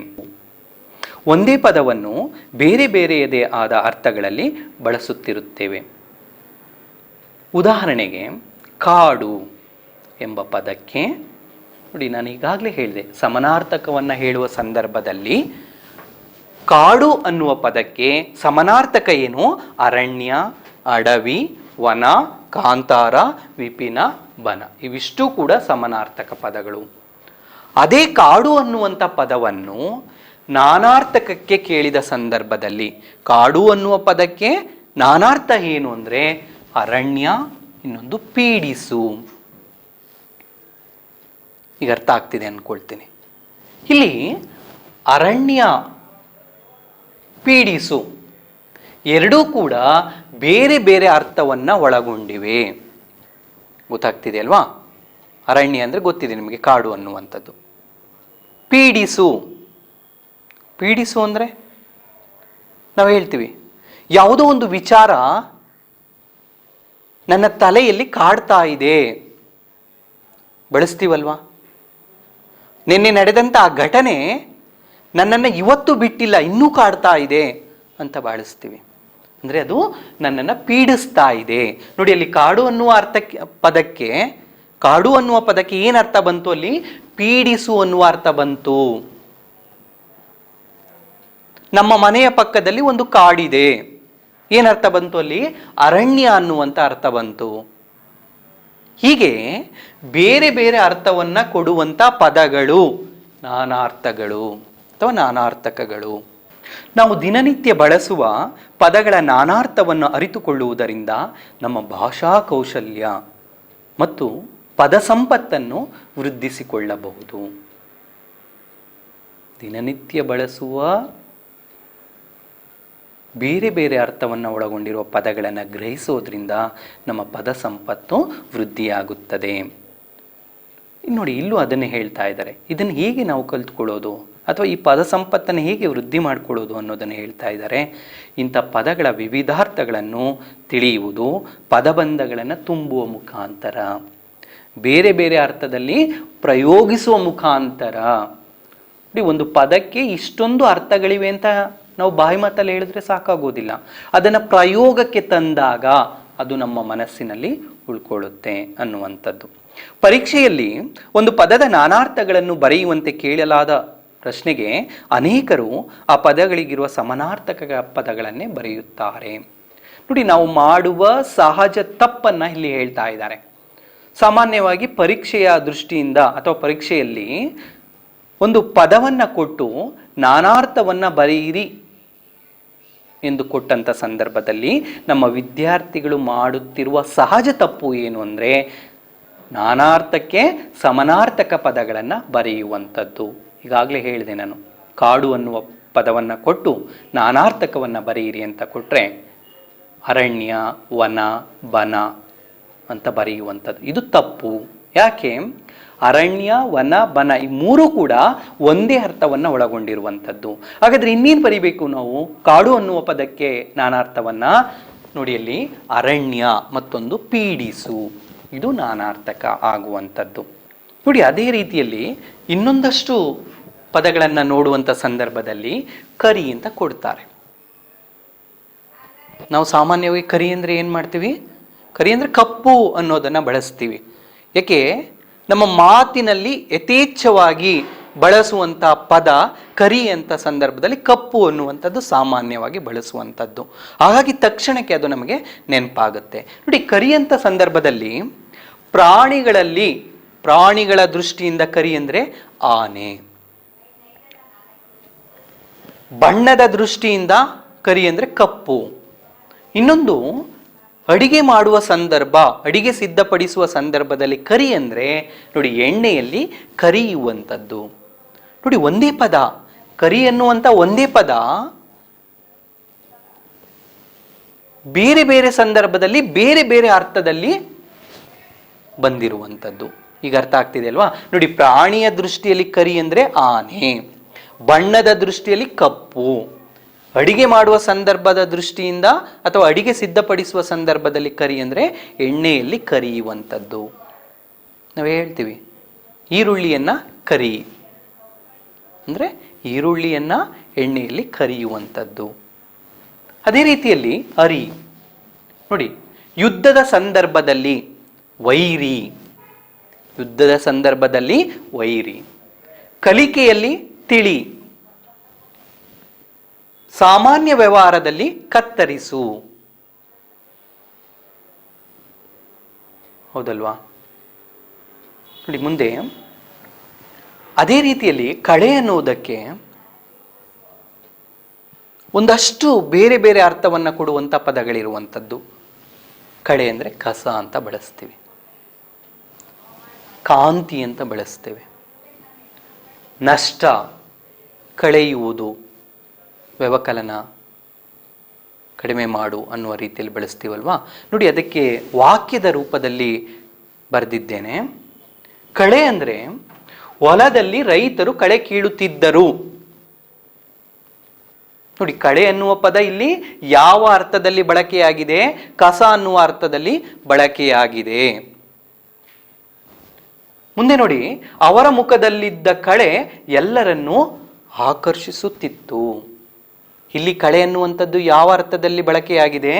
ಒಂದೇ ಪದವನ್ನು ಬೇರೆ ಬೇರೆಯದೇ ಆದ ಅರ್ಥಗಳಲ್ಲಿ ಬಳಸುತ್ತಿರುತ್ತೇವೆ. ಉದಾಹರಣೆಗೆ ಕಾಡು ಎಂಬ ಪದಕ್ಕೆ ನೋಡಿ, ನಾನು ಈಗಾಗಲೇ ಹೇಳಿದೆ, ಸಮಾನಾರ್ಥಕವನ್ನು ಹೇಳುವ ಸಂದರ್ಭದಲ್ಲಿ ಕಾಡು ಅನ್ನುವ ಪದಕ್ಕೆ ಸಮಾನಾರ್ಥಕ ಏನು? ಅರಣ್ಯ, ಅಡವಿ, ವನ, ಕಾಂತಾರ, ವಿಪಿನ, ಬನ. ಇವಿಷ್ಟು ಕೂಡ ಸಮಾನಾರ್ಥಕ ಪದಗಳು. ಅದೇ ಕಾಡು ಅನ್ನುವಂಥ ಪದವನ್ನು ನಾನಾರ್ಥಕಕ್ಕೆ ಕೇಳಿದ ಸಂದರ್ಭದಲ್ಲಿ ಕಾಡು ಅನ್ನುವ ಪದಕ್ಕೆ ನಾನಾರ್ಥ ಏನು ಅಂದರೆ ಅರಣ್ಯ, ಇನ್ನೊಂದು ಪೀಡಿಸು. ಈಗ ಅರ್ಥ ಆಗ್ತಿದೆ ಅಂದ್ಕೊಳ್ತೀನಿ. ಇಲ್ಲಿ ಅರಣ್ಯ, ಪೀಡಿಸು ಎರಡೂ ಕೂಡ ಬೇರೆ ಬೇರೆ ಅರ್ಥವನ್ನು ಒಳಗೊಂಡಿವೆ. ಗೊತ್ತಾಗ್ತಿದೆ ಅಲ್ವಾ? ಅರಣ್ಯ ಅಂದರೆ ಗೊತ್ತಿದೆ ನಿಮಗೆ, ಕಾಡು ಅನ್ನುವಂಥದ್ದು. ಪೀಡಿಸು, ಪೀಡಿಸು ಅಂದರೆ ನಾವು ಹೇಳ್ತೀವಿ, ಯಾವುದೋ ಒಂದು ವಿಚಾರ ನನ್ನ ತಲೆಯಲ್ಲಿ ಕಾಡ್ತಾ ಇದೆ, ಬಳಸ್ತೀವಲ್ವಾ? ನಿನ್ನೆ ನಡೆದಂಥ ಆ ಘಟನೆ ನನ್ನನ್ನು ಇವತ್ತು ಬಿಟ್ಟಿಲ್ಲ, ಇನ್ನೂ ಕಾಡ್ತಾ ಇದೆ ಅಂತ ಬಳಸ್ತೀವಿ. ಅಂದರೆ ಅದು ನನ್ನನ್ನು ಪೀಡಿಸ್ತಾ ಇದೆ. ನೋಡಿ, ಅಲ್ಲಿ ಕಾಡು ಅನ್ನುವ ಪದಕ್ಕೆ ಕಾಡು ಅನ್ನುವ ಪದಕ್ಕೆ ಏನು ಅರ್ಥ ಬಂತು? ಅಲ್ಲಿ ಪೀಡಿಸು ಅನ್ನುವ ಅರ್ಥ ಬಂತು. ನಮ್ಮ ಮನೆಯ ಪಕ್ಕದಲ್ಲಿ ಒಂದು ಕಾಡಿದೆ, ಏನರ್ಥ ಬಂತು? ಅಲ್ಲಿ ಅರಣ್ಯ ಅನ್ನುವಂಥ ಅರ್ಥ ಬಂತು. ಹೀಗೆ ಬೇರೆ ಬೇರೆ ಅರ್ಥವನ್ನು ಕೊಡುವಂಥ ಪದಗಳು ನಾನಾರ್ಥಗಳು ಅಥವಾ ನಾನಾರ್ಥಕಗಳು. ನಾವು ದಿನನಿತ್ಯ ಬಳಸುವ ಪದಗಳ ನಾನಾರ್ಥವನ್ನು ಅರಿತುಕೊಳ್ಳುವುದರಿಂದ ನಮ್ಮ ಭಾಷಾ ಕೌಶಲ್ಯ ಮತ್ತು ಪದ ಸಂಪತ್ತನ್ನು ವೃದ್ಧಿಸಿಕೊಳ್ಳಬಹುದು. ದಿನನಿತ್ಯ ಬಳಸುವ ಬೇರೆ ಬೇರೆ ಅರ್ಥವನ್ನು ಒಳಗೊಂಡಿರುವ ಪದಗಳನ್ನು ಗ್ರಹಿಸೋದ್ರಿಂದ ನಮ್ಮ ಪದ ಸಂಪತ್ತು ವೃದ್ಧಿಯಾಗುತ್ತದೆ. ನೋಡಿ, ಇಲ್ಲೂ ಅದನ್ನೇ ಹೇಳ್ತಾ ಇದ್ದಾರೆ. ಇದನ್ನು ಹೇಗೆ ನಾವು ಕಲ್ತ್ಕೊಳ್ಳೋದು ಅಥವಾ ಈ ಪದ ಸಂಪತ್ತನ್ನು ಹೇಗೆ ವೃದ್ಧಿ ಮಾಡಿಕೊಳ್ಳೋದು ಅನ್ನೋದನ್ನು ಹೇಳ್ತಾ ಇದ್ದಾರೆ. ಇಂಥ ಪದಗಳ ವಿವಿಧಾರ್ಥಗಳನ್ನು ತಿಳಿಯುವುದು ಪದಬಂಧಗಳನ್ನು ತುಂಬುವ ಮುಖಾಂತರ, ಬೇರೆ ಬೇರೆ ಅರ್ಥದಲ್ಲಿ ಪ್ರಯೋಗಿಸುವ ಮುಖಾಂತರ. ನೋಡಿ, ಒಂದು ಪದಕ್ಕೆ ಇಷ್ಟೊಂದು ಅರ್ಥಗಳಿವೆ ಅಂತ ನಾವು ಬಾಯಿ ಮಾತಲ್ಲಿ ಹೇಳಿದ್ರೆ ಸಾಕಾಗೋದಿಲ್ಲ. ಅದನ್ನು ಪ್ರಯೋಗಕ್ಕೆ ತಂದಾಗ ಅದು ನಮ್ಮ ಮನಸ್ಸಿನಲ್ಲಿ ಉಳ್ಕೊಳ್ಳುತ್ತೆ ಅನ್ನುವಂಥದ್ದು. ಪರೀಕ್ಷೆಯಲ್ಲಿ ಒಂದು ಪದದ ನಾನಾರ್ಥಗಳನ್ನು ಬರೆಯುವಂತೆ ಕೇಳಲಾದ ಪ್ರಶ್ನೆಗೆ ಅನೇಕರು ಆ ಪದಗಳಿಗಿರುವ ಸಮಾನಾರ್ಥಕ ಪದಗಳನ್ನೇ ಬರೆಯುತ್ತಾರೆ. ನೋಡಿ, ನಾವು ಮಾಡುವ ಸಹಜ ತಪ್ಪನ್ನು ಇಲ್ಲಿ ಹೇಳ್ತಾ ಇದ್ದಾರೆ. ಸಾಮಾನ್ಯವಾಗಿ ಪರೀಕ್ಷೆಯ ದೃಷ್ಟಿಯಿಂದ ಅಥವಾ ಪರೀಕ್ಷೆಯಲ್ಲಿ ಒಂದು ಪದವನ್ನು ಕೊಟ್ಟು ನಾನಾರ್ಥವನ್ನು ಬರೆಯಿರಿ ಎಂದು ಕೊಟ್ಟಂಥ ಸಂದರ್ಭದಲ್ಲಿ ನಮ್ಮ ವಿದ್ಯಾರ್ಥಿಗಳು ಮಾಡುತ್ತಿರುವ ಸಹಜ ತಪ್ಪು ಏನು ಅಂದರೆ ನಾನಾರ್ಥಕ್ಕೆ ಸಮಾನಾರ್ಥಕ ಪದಗಳನ್ನು ಬರೆಯುವಂಥದ್ದು. ಈಗಾಗಲೇ ಹೇಳಿದೆ ನಾನು, ಕಾಡು ಅನ್ನುವ ಪದವನ್ನು ಕೊಟ್ಟು ನಾನಾರ್ಥಕವನ್ನು ಬರೆಯಿರಿ ಅಂತ ಕೊಟ್ಟರೆ ಅರಣ್ಯ, ವನ, ಬನ ಅಂತ ಬರೆಯುವಂಥದ್ದು. ಇದು ತಪ್ಪು. ಯಾಕೆ? ಅರಣ್ಯ, ವನ, ಬನ ಈ ಮೂರು ಕೂಡ ಒಂದೇ ಅರ್ಥವನ್ನು ಒಳಗೊಂಡಿರುವಂಥದ್ದು. ಹಾಗಾದರೆ ಇನ್ನೇನು ಬರಿಬೇಕು ನಾವು? ಕಾಡು ಅನ್ನುವ ಪದಕ್ಕೆ ನಾನಾರ್ಥವನ್ನು ನೋಡಿ, ಅಲ್ಲಿ ಅರಣ್ಯ ಮತ್ತೊಂದು ಪೀಡಿಸು, ಇದು ನಾನಾರ್ಥಕ ಆಗುವಂಥದ್ದು. ನೋಡಿ, ಅದೇ ರೀತಿಯಲ್ಲಿ ಇನ್ನೊಂದಷ್ಟು ಪದಗಳನ್ನು ನೋಡುವಂಥ ಸಂದರ್ಭದಲ್ಲಿ ಕರಿ ಅಂತ ಕೊಡ್ತಾರೆ. ನಾವು ಸಾಮಾನ್ಯವಾಗಿ ಕರಿ ಅಂದರೆ ಏನು ಮಾಡ್ತೀವಿ? ಕರಿ ಅಂದರೆ ಕಪ್ಪು ಅನ್ನೋದನ್ನು ಬಳಸ್ತೀವಿ. ಯಾಕೆ? ನಮ್ಮ ಮಾತಿನಲ್ಲಿ ಯಥೇಚ್ಛವಾಗಿ ಬಳಸುವಂಥ ಪದ ಕರಿ ಅಂತ ಸಂದರ್ಭದಲ್ಲಿ ಕಪ್ಪು ಅನ್ನುವಂಥದ್ದು ಸಾಮಾನ್ಯವಾಗಿ ಬಳಸುವಂಥದ್ದು. ಹಾಗಾಗಿ ತಕ್ಷಣಕ್ಕೆ ಅದು ನಮಗೆ ನೆನಪಾಗುತ್ತೆ. ನೋಡಿ, ಕರಿ ಅಂತ ಸಂದರ್ಭದಲ್ಲಿ ಪ್ರಾಣಿಗಳ ದೃಷ್ಟಿಯಿಂದ ಕರಿ ಅಂದರೆ ಆನೆ, ಬಣ್ಣದ ದೃಷ್ಟಿಯಿಂದ ಕರಿ ಅಂದರೆ ಕಪ್ಪು. ಇನ್ನೊಂದು ಅಡಿಗೆ ಮಾಡುವ ಸಂದರ್ಭ, ಅಡಿಗೆ ಸಿದ್ಧಪಡಿಸುವ ಸಂದರ್ಭದಲ್ಲಿ ಕರಿ ಅಂದರೆ ನೋಡಿ ಎಣ್ಣೆಯಲ್ಲಿ ಕರಿಯುವಂಥದ್ದು. ನೋಡಿ, ಒಂದೇ ಪದ ಕರಿ ಎನ್ನುವಂಥ ಒಂದೇ ಪದ ಬೇರೆ ಬೇರೆ ಸಂದರ್ಭದಲ್ಲಿ ಬೇರೆ ಬೇರೆ ಅರ್ಥದಲ್ಲಿ ಬಂದಿರುವಂಥದ್ದು. ಈಗ ಅರ್ಥ ಆಗ್ತಿದೆ ಅಲ್ವಾ? ನೋಡಿ, ಪ್ರಾಣಿಯ ದೃಷ್ಟಿಯಲ್ಲಿ ಕರಿ ಅಂದರೆ ಆನೆ, ಬಣ್ಣದ ದೃಷ್ಟಿಯಲ್ಲಿ ಕಪ್ಪು, ಅಡಿಗೆ ಮಾಡುವ ಸಂದರ್ಭದ ದೃಷ್ಟಿಯಿಂದ ಅಥವಾ ಅಡಿಗೆ ಸಿದ್ಧಪಡಿಸುವ ಸಂದರ್ಭದಲ್ಲಿ ಕರಿ ಅಂದರೆ ಎಣ್ಣೆಯಲ್ಲಿ ಕರಿಯುವಂಥದ್ದು. ನಾವು ಹೇಳ್ತೀವಿ ಈರುಳ್ಳಿಯನ್ನು ಕರಿ ಅಂದರೆ ಈರುಳ್ಳಿಯನ್ನು ಎಣ್ಣೆಯಲ್ಲಿ ಕರಿಯುವಂಥದ್ದು. ಅದೇ ರೀತಿಯಲ್ಲಿ ಅರಿ ನೋಡಿ, ಯುದ್ಧದ ಸಂದರ್ಭದಲ್ಲಿ ವೈರಿ, ಯುದ್ಧದ ಸಂದರ್ಭದಲ್ಲಿ ವೈರಿ, ಕಲಿಕೆಯಲ್ಲಿ ತಿಳಿ, ಸಾಮಾನ್ಯ ವ್ಯವಹಾರದಲ್ಲಿ ಕತ್ತರಿಸು. ಹೌದಲ್ವಾ? ನೋಡಿ, ಮುಂದೆ ಅದೇ ರೀತಿಯಲ್ಲಿ ಕಳೆ ಅನ್ನುವುದಕ್ಕೆ ಒಂದಷ್ಟು ಬೇರೆ ಬೇರೆ ಅರ್ಥವನ್ನು ಕೊಡುವಂಥ ಪದಗಳಿರುವಂಥದ್ದು. ಕಳೆ ಅಂದರೆ ಕಸ ಅಂತ ಬಳಸ್ತೀವಿ, ಕಾಂತಿ ಅಂತ ಬಳಸ್ತೇವೆ, ನಷ್ಟ, ಕಳೆಯುವುದು, ವ್ಯವಕಲನ, ಕಡಿಮೆ ಮಾಡು ಅನ್ನುವ ರೀತಿಯಲ್ಲಿ ಬಳಸ್ತೀವಲ್ವಾ? ನೋಡಿ, ಅದಕ್ಕೆ ವಾಕ್ಯದ ರೂಪದಲ್ಲಿ ಬರೆದಿದ್ದೇನೆ. ಕಳೆ ಅಂದರೆ ಹೊಲದಲ್ಲಿ ರೈತರು ಕಳೆ ಕೀಳುತ್ತಿದ್ದರು. ನೋಡಿ, ಕಳೆ ಅನ್ನುವ ಪದ ಇಲ್ಲಿ ಯಾವ ಅರ್ಥದಲ್ಲಿ ಬಳಕೆಯಾಗಿದೆ? ಕಸ ಅನ್ನುವ ಅರ್ಥದಲ್ಲಿ ಬಳಕೆಯಾಗಿದೆ. ಮುಂದೆ ನೋಡಿ, ಅವರ ಮುಖದಲ್ಲಿದ್ದ ಕಳೆ ಎಲ್ಲರನ್ನೂ ಆಕರ್ಷಿಸುತ್ತಿತ್ತು. ಇಲ್ಲಿ ಕಳೆ ಎನ್ನುವಂಥದ್ದು ಯಾವ ಅರ್ಥದಲ್ಲಿ ಬಳಕೆಯಾಗಿದೆ?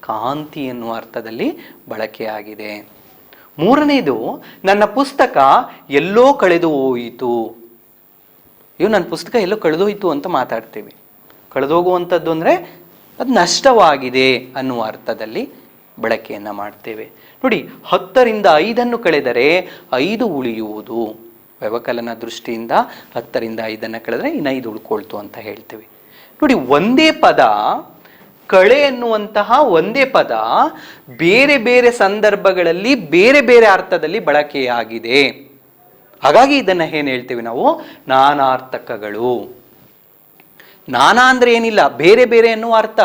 ಕಾಂತಿ ಎನ್ನುವ ಅರ್ಥದಲ್ಲಿ ಬಳಕೆಯಾಗಿದೆ. ಮೂರನೇದು, ನನ್ನ ಪುಸ್ತಕ ಎಲ್ಲೋ ಕಳೆದು ಹೋಯಿತು. ನನ್ನ ಪುಸ್ತಕ ಎಲ್ಲೋ ಕಳೆದೋಯ್ತು ಅಂತ ಮಾತಾಡ್ತೀವಿ. ಕಳೆದೋಗುವಂಥದ್ದು ಅಂದರೆ ಅದು ನಷ್ಟವಾಗಿದೆ ಅನ್ನುವ ಅರ್ಥದಲ್ಲಿ ಬಳಕೆಯನ್ನು ಮಾಡ್ತೇವೆ. ನೋಡಿ, 10ರಿಂದ 5 ಕಳೆದರೆ 5 ಉಳಿಯುವುದು. ವ್ಯವಕಲನ ದೃಷ್ಟಿಯಿಂದ 10ರಿಂದ 5 ಕಳೆದರೆ ಇನ್ನು 5 ಉಳ್ಕೊಳ್ತು ಅಂತ ಹೇಳ್ತೀವಿ. ನೋಡಿ, ಒಂದೇ ಪದ, ಕಳೆ ಎನ್ನುವಂತಹ ಒಂದೇ ಪದ ಬೇರೆ ಬೇರೆ ಸಂದರ್ಭಗಳಲ್ಲಿ ಬೇರೆ ಬೇರೆ ಅರ್ಥದಲ್ಲಿ ಬಳಕೆಯಾಗಿದೆ. ಹಾಗಾಗಿ ಇದನ್ನ ಏನ್ ಹೇಳ್ತೀವಿ ನಾವು? ನಾನಾರ್ಥಕಗಳು. ನಾನಾ ಅಂದ್ರೆ ಏನಿಲ್ಲ, ಬೇರೆ ಬೇರೆ ಎನ್ನುವ ಅರ್ಥ,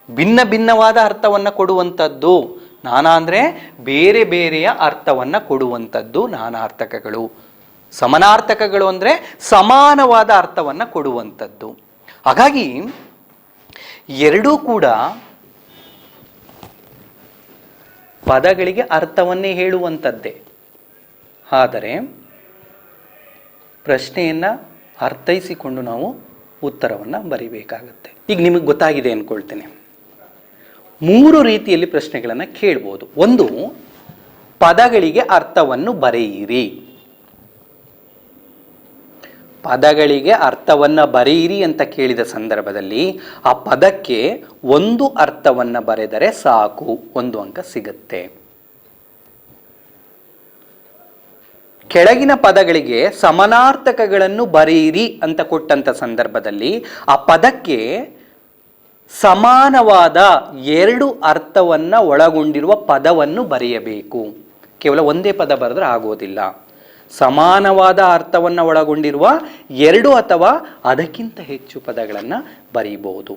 ಭಿನ್ನ ಭಿನ್ನವಾದ ಅರ್ಥವನ್ನ ಕೊಡುವಂಥದ್ದು. ನಾನಾ ಅಂದ್ರೆ ಬೇರೆ ಬೇರೆಯ ಅರ್ಥವನ್ನ ಕೊಡುವಂಥದ್ದು ನಾನಾರ್ಥಕಗಳು. ಸಮಾನಾರ್ಥಕಗಳು ಅಂದ್ರೆ ಸಮಾನವಾದ ಅರ್ಥವನ್ನ ಕೊಡುವಂಥದ್ದು. ಹಾಗಾಗಿ ಎರಡೂ ಕೂಡ ಪದಗಳಿಗೆ ಅರ್ಥವನ್ನೇ ಹೇಳುವಂಥದ್ದೇ. ಆದರೆ ಪ್ರಶ್ನೆಯನ್ನ ಅರ್ಥೈಸಿಕೊಂಡು ನಾವು ಉತ್ತರವನ್ನು ಬರೀಬೇಕಾಗತ್ತೆ. ಈಗ ನಿಮಗೆ ಗೊತ್ತಾಗಿದೆ ಅನ್ಕೊಳ್ತೇನೆ. 3 ರೀತಿಯಲ್ಲಿ ಪ್ರಶ್ನೆಗಳನ್ನು ಕೇಳ್ಬೋದು. ಒಂದು, ಪದಗಳಿಗೆ ಅರ್ಥವನ್ನು ಬರೆಯಿರಿ. ಪದಗಳಿಗೆ ಅರ್ಥವನ್ನ ಬರೆಯಿರಿ ಅಂತ ಕೇಳಿದ ಸಂದರ್ಭದಲ್ಲಿ ಆ ಪದಕ್ಕೆ ಒಂದು ಅರ್ಥವನ್ನ ಬರೆದರೆ ಸಾಕು, 1 ಅಂಕ ಸಿಗುತ್ತೆ. ಕೆಳಗಿನ ಪದಗಳಿಗೆ ಸಮಾನಾರ್ಥಕಗಳನ್ನು ಬರೆಯಿರಿ ಅಂತ ಕೊಟ್ಟಂತ ಸಂದರ್ಭದಲ್ಲಿ ಆ ಪದಕ್ಕೆ ಸಮಾನವಾದ 2 ಅರ್ಥವನ್ನ ಒಳಗೊಂಡಿರುವ ಪದವನ್ನು ಬರೆಯಬೇಕು. ಕೇವಲ ಒಂದೇ ಪದ ಬರೆದ್ರೆ ಆಗೋದಿಲ್ಲ. ಸಮಾನವಾದ ಅರ್ಥವನ್ನು ಒಳಗೊಂಡಿರುವ 2 ಅಥವಾ ಅದಕ್ಕಿಂತ ಹೆಚ್ಚು ಪದಗಳನ್ನು ಬರೀಬಹುದು.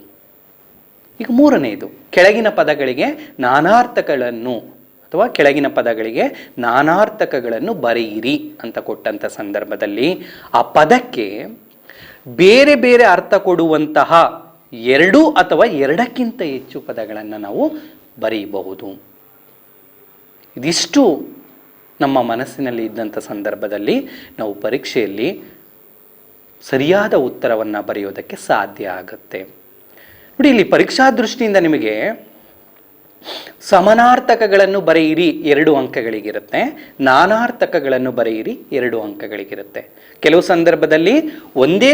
ಈಗ 3ನೇದು, ಕೆಳಗಿನ ಪದಗಳಿಗೆ ನಾನಾರ್ಥಕಗಳನ್ನು ಅಥವಾ ಕೆಳಗಿನ ಪದಗಳಿಗೆ ನಾನಾರ್ಥಕಗಳನ್ನು ಬರೆಯಿರಿ ಅಂತ ಕೊಟ್ಟಂತ ಸಂದರ್ಭದಲ್ಲಿ ಆ ಪದಕ್ಕೆ ಬೇರೆ ಬೇರೆ ಅರ್ಥ ಕೊಡುವಂತಹ 2 ಅಥವಾ 2ಕ್ಕಿಂತ ಹೆಚ್ಚು ಪದಗಳನ್ನು ನಾವು ಬರೆಯಬಹುದು. ಇದಿಷ್ಟು ನಮ್ಮ ಮನಸ್ಸಿನಲ್ಲಿ ಇದ್ದಂಥ ಸಂದರ್ಭದಲ್ಲಿ ನಾವು ಪರೀಕ್ಷೆಯಲ್ಲಿ ಸರಿಯಾದ ಉತ್ತರವನ್ನು ಬರೆಯೋದಕ್ಕೆ ಸಾಧ್ಯ ಆಗುತ್ತೆ. ನೋಡಿ, ಇಲ್ಲಿ ಪರೀಕ್ಷಾ ದೃಷ್ಟಿಯಿಂದ ನಿಮಗೆ ಸಮಾನಾರ್ಥಕಗಳನ್ನು ಬರೆಯಿರಿ 2 ಅಂಕಗಳಿಗಿರುತ್ತೆ, ನಾನಾರ್ಥಕಗಳನ್ನು ಬರೆಯಿರಿ 2 ಅಂಕಗಳಿಗಿರುತ್ತೆ. ಕೆಲವು ಸಂದರ್ಭದಲ್ಲಿ ಒಂದೇ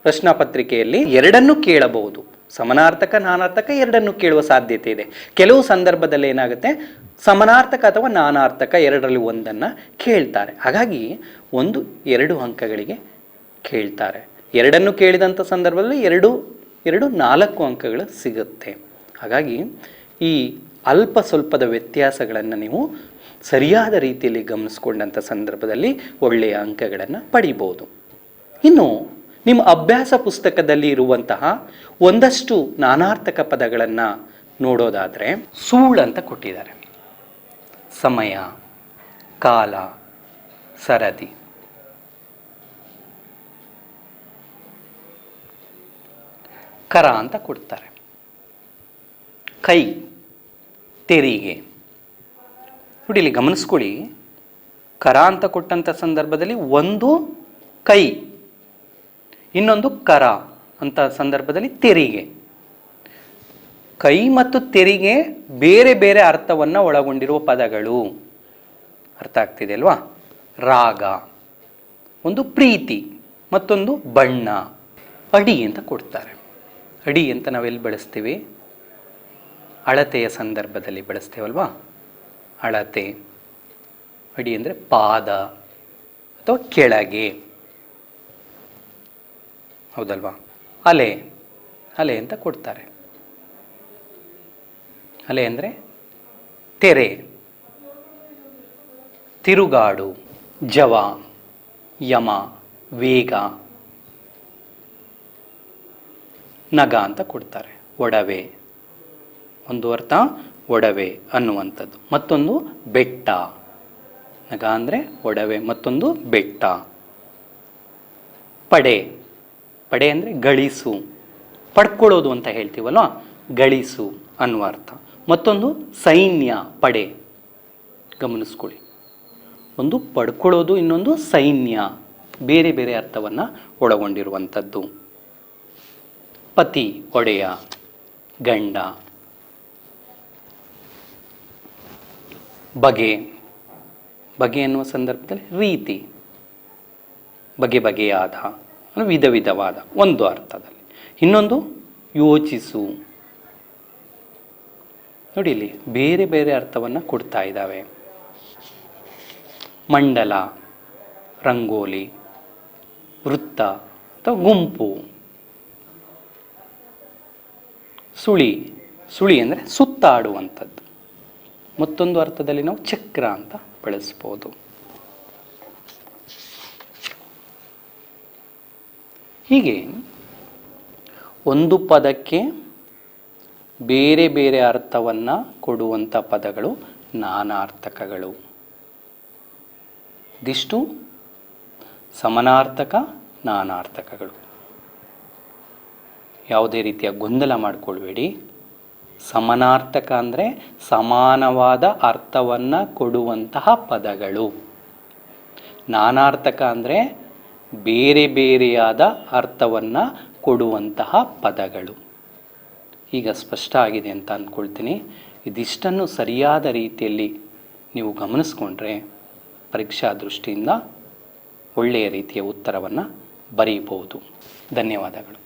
ಪ್ರಶ್ನಾ ಪತ್ರಿಕೆಯಲ್ಲಿ 2 ಕೇಳಬಹುದು. ಸಮಾನಾರ್ಥಕ, ನಾನಾರ್ಥಕ 2 ಕೇಳುವ ಸಾಧ್ಯತೆ ಇದೆ. ಕೆಲವು ಸಂದರ್ಭದಲ್ಲಿ ಏನಾಗುತ್ತೆ, ಸಮಾನಾರ್ಥಕ ಅಥವಾ ನಾನಾರ್ಥಕ 2ರಲ್ಲಿ 1 ಕೇಳ್ತಾರೆ. ಹಾಗಾಗಿ 1, 2 ಅಂಕಗಳಿಗೆ ಕೇಳ್ತಾರೆ. 2 ಕೇಳಿದಂಥ ಸಂದರ್ಭದಲ್ಲಿ 2, 4 ಅಂಕಗಳು ಸಿಗುತ್ತೆ. ಹಾಗಾಗಿ ಈ ಅಲ್ಪ ಸ್ವಲ್ಪದ ವ್ಯತ್ಯಾಸಗಳನ್ನು ನೀವು ಸರಿಯಾದ ರೀತಿಯಲ್ಲಿ ಗಮನಿಸ್ಕೊಂಡಂಥ ಸಂದರ್ಭದಲ್ಲಿ ಒಳ್ಳೆಯ ಅಂಕಗಳನ್ನು ಪಡಿಬೋದು. ಇನ್ನು ನಿಮ್ಮ ಅಭ್ಯಾಸ ಪುಸ್ತಕದಲ್ಲಿ ಇರುವಂತಹ ಒಂದಷ್ಟು ನಾನಾರ್ಥಕ ಪದಗಳನ್ನು ನೋಡೋದಾದರೆ, ಸೂಳ್ ಅಂತ ಕೊಟ್ಟಿದ್ದಾರೆ. ಸಮಯ, ಕಾಲ, ಸರದಿ. ಕರ ಅಂತ ಕೊಡ್ತಾರೆ. ಕೈ, ತೆರಿಗೆ. ನೋಡಿ, ಇಲ್ಲಿ ಗಮನಿಸ್ಕೊಳ್ಳಿ, ಕರ ಅಂತ ಕೊಟ್ಟಂಥ ಸಂದರ್ಭದಲ್ಲಿ ಒಂದು ಕೈ, ಇನ್ನೊಂದು ಕರ ಅಂತ ಸಂದರ್ಭದಲ್ಲಿ ತೆರಿಗೆ. ಕೈ ಮತ್ತು ತೆರಿಗೆ ಬೇರೆ ಬೇರೆ ಅರ್ಥವನ್ನು ಒಳಗೊಂಡಿರುವ ಪದಗಳು. ಅರ್ಥ ಆಗ್ತಿದೆ ಅಲ್ವಾ? ರಾಗ, ಒಂದು ಪ್ರೀತಿ, ಮತ್ತೊಂದು ಬಣ್ಣ. ಅಡಿ ಅಂತ ಕೊಡ್ತಾರೆ. ಅಡಿ ಅಂತ ನಾವೆಲ್ಲಿ ಬಳಸ್ತೀವಿ? ಅಳತೆಯ ಸಂದರ್ಭದಲ್ಲಿ ಬಳಸ್ತೇವಲ್ವಾ? ಅಳತೆ. ಅಡಿ ಅಂದರೆ ಪಾದ ಅಥವಾ ಕೆಳಗೆ, ಹೌದಲ್ವಾ? ಅಲೆ, ಅಲೆ ಅಂತ ಕೊಡ್ತಾರೆ. ಅಲೆ ಅಂದರೆ ತೆರೆ. ತಿರುಗಾಡು, ಜವ, ಯಮ, ವೇಗ. ನಗ ಅಂತ ಕೊಡ್ತಾರೆ. ಒಡವೆ, ಒಂದು ಅರ್ಥ ಒಡವೆ ಅನ್ನುವಂಥದ್ದು. ಮತ್ತೊಂದು ಬೆಟ್ಟ. ನಗ ಅಂದರೆ ಒಡವೆ, ಮತ್ತೊಂದು ಬೆಟ್ಟ. ಪಡೆ, ಪಡೆ ಅಂದರೆ ಗಳಿಸು, ಪಡ್ಕೊಳ್ಳೋದು ಅಂತ ಹೇಳ್ತೀವಲ್ವ, ಗಳಿಸು ಅನ್ನುವ ಅರ್ಥ. ಮತ್ತೊಂದು ಸೈನ್ಯ, ಪಡೆ. ಗಮನಿಸ್ಕೊಳ್ಳಿ, ಒಂದು ಪಡ್ಕೊಳ್ಳೋದು, ಇನ್ನೊಂದು ಸೈನ್ಯ, ಬೇರೆ ಬೇರೆ ಅರ್ಥವನ್ನು ಒಳಗೊಂಡಿರುವಂಥದ್ದು. ಪತಿ, ಒಡೆಯ, ಗಂಡ. ಬಗೆ, ಬಗೆ ಎನ್ನುವ ಸಂದರ್ಭದಲ್ಲಿ ರೀತಿ, ಬಗೆ ಬಗೆಯಾದ, ವಿಧ ವಿಧವಾದ ಒಂದು ಅರ್ಥದಲ್ಲಿ. ಇನ್ನೊಂದು ಯೋಚಿಸು. ನೋಡಿ, ಇಲ್ಲಿ ಬೇರೆ ಬೇರೆ ಅರ್ಥವನ್ನು ಕೊಡ್ತಾ ಇದ್ದಾವೆ. ಮಂಡಲ, ರಂಗೋಲಿ, ವೃತ್ತ, ಅಥವಾ ಗುಂಪು. ಸುಳಿ, ಸುಳಿ ಅಂದರೆ ಸುತ್ತಾಡುವಂಥದ್ದು. ಮತ್ತೊಂದು ಅರ್ಥದಲ್ಲಿ ನಾವು ಚಕ್ರ ಅಂತ ಬಳಸ್ಬೋದು. ಹೀಗೆ ಒಂದು ಪದಕ್ಕೆ ಬೇರೆ ಬೇರೆ ಅರ್ಥವನ್ನು ಕೊಡುವಂಥ ಪದಗಳು ನಾನಾರ್ಥಕಗಳು. ಇದಿಷ್ಟು ಸಮಾನಾರ್ಥಕ, ನಾನಾರ್ಥಕಗಳು. ಯಾವುದೇ ರೀತಿಯ ಗೊಂದಲ ಮಾಡಿಕೊಳ್ಬೇಡಿ. ಸಮಾನಾರ್ಥಕ ಅಂದರೆ ಸಮಾನವಾದ ಅರ್ಥವನ್ನು ಕೊಡುವಂತಹ ಪದಗಳು. ನಾನಾರ್ಥಕ ಅಂದರೆ ಬೇರೆ ಬೇರೆಯಾದ ಅರ್ಥವನ್ನು ಕೊಡುವಂತಹ ಪದಗಳು. ಈಗ ಸ್ಪಷ್ಟ ಆಗಿದೆ ಅಂತ ಅಂದ್ಕೊಳ್ತೀನಿ. ಇದಿಷ್ಟನ್ನು ಸರಿಯಾದ ರೀತಿಯಲ್ಲಿ ನೀವು ಗಮನಿಸ್ಕೊಂಡ್ರೆ ಪರೀಕ್ಷಾ ದೃಷ್ಟಿಯಿಂದ ಒಳ್ಳೆಯ ರೀತಿಯ ಉತ್ತರವನ್ನು ಬರೆಯಬಹುದು. ಧನ್ಯವಾದಗಳು.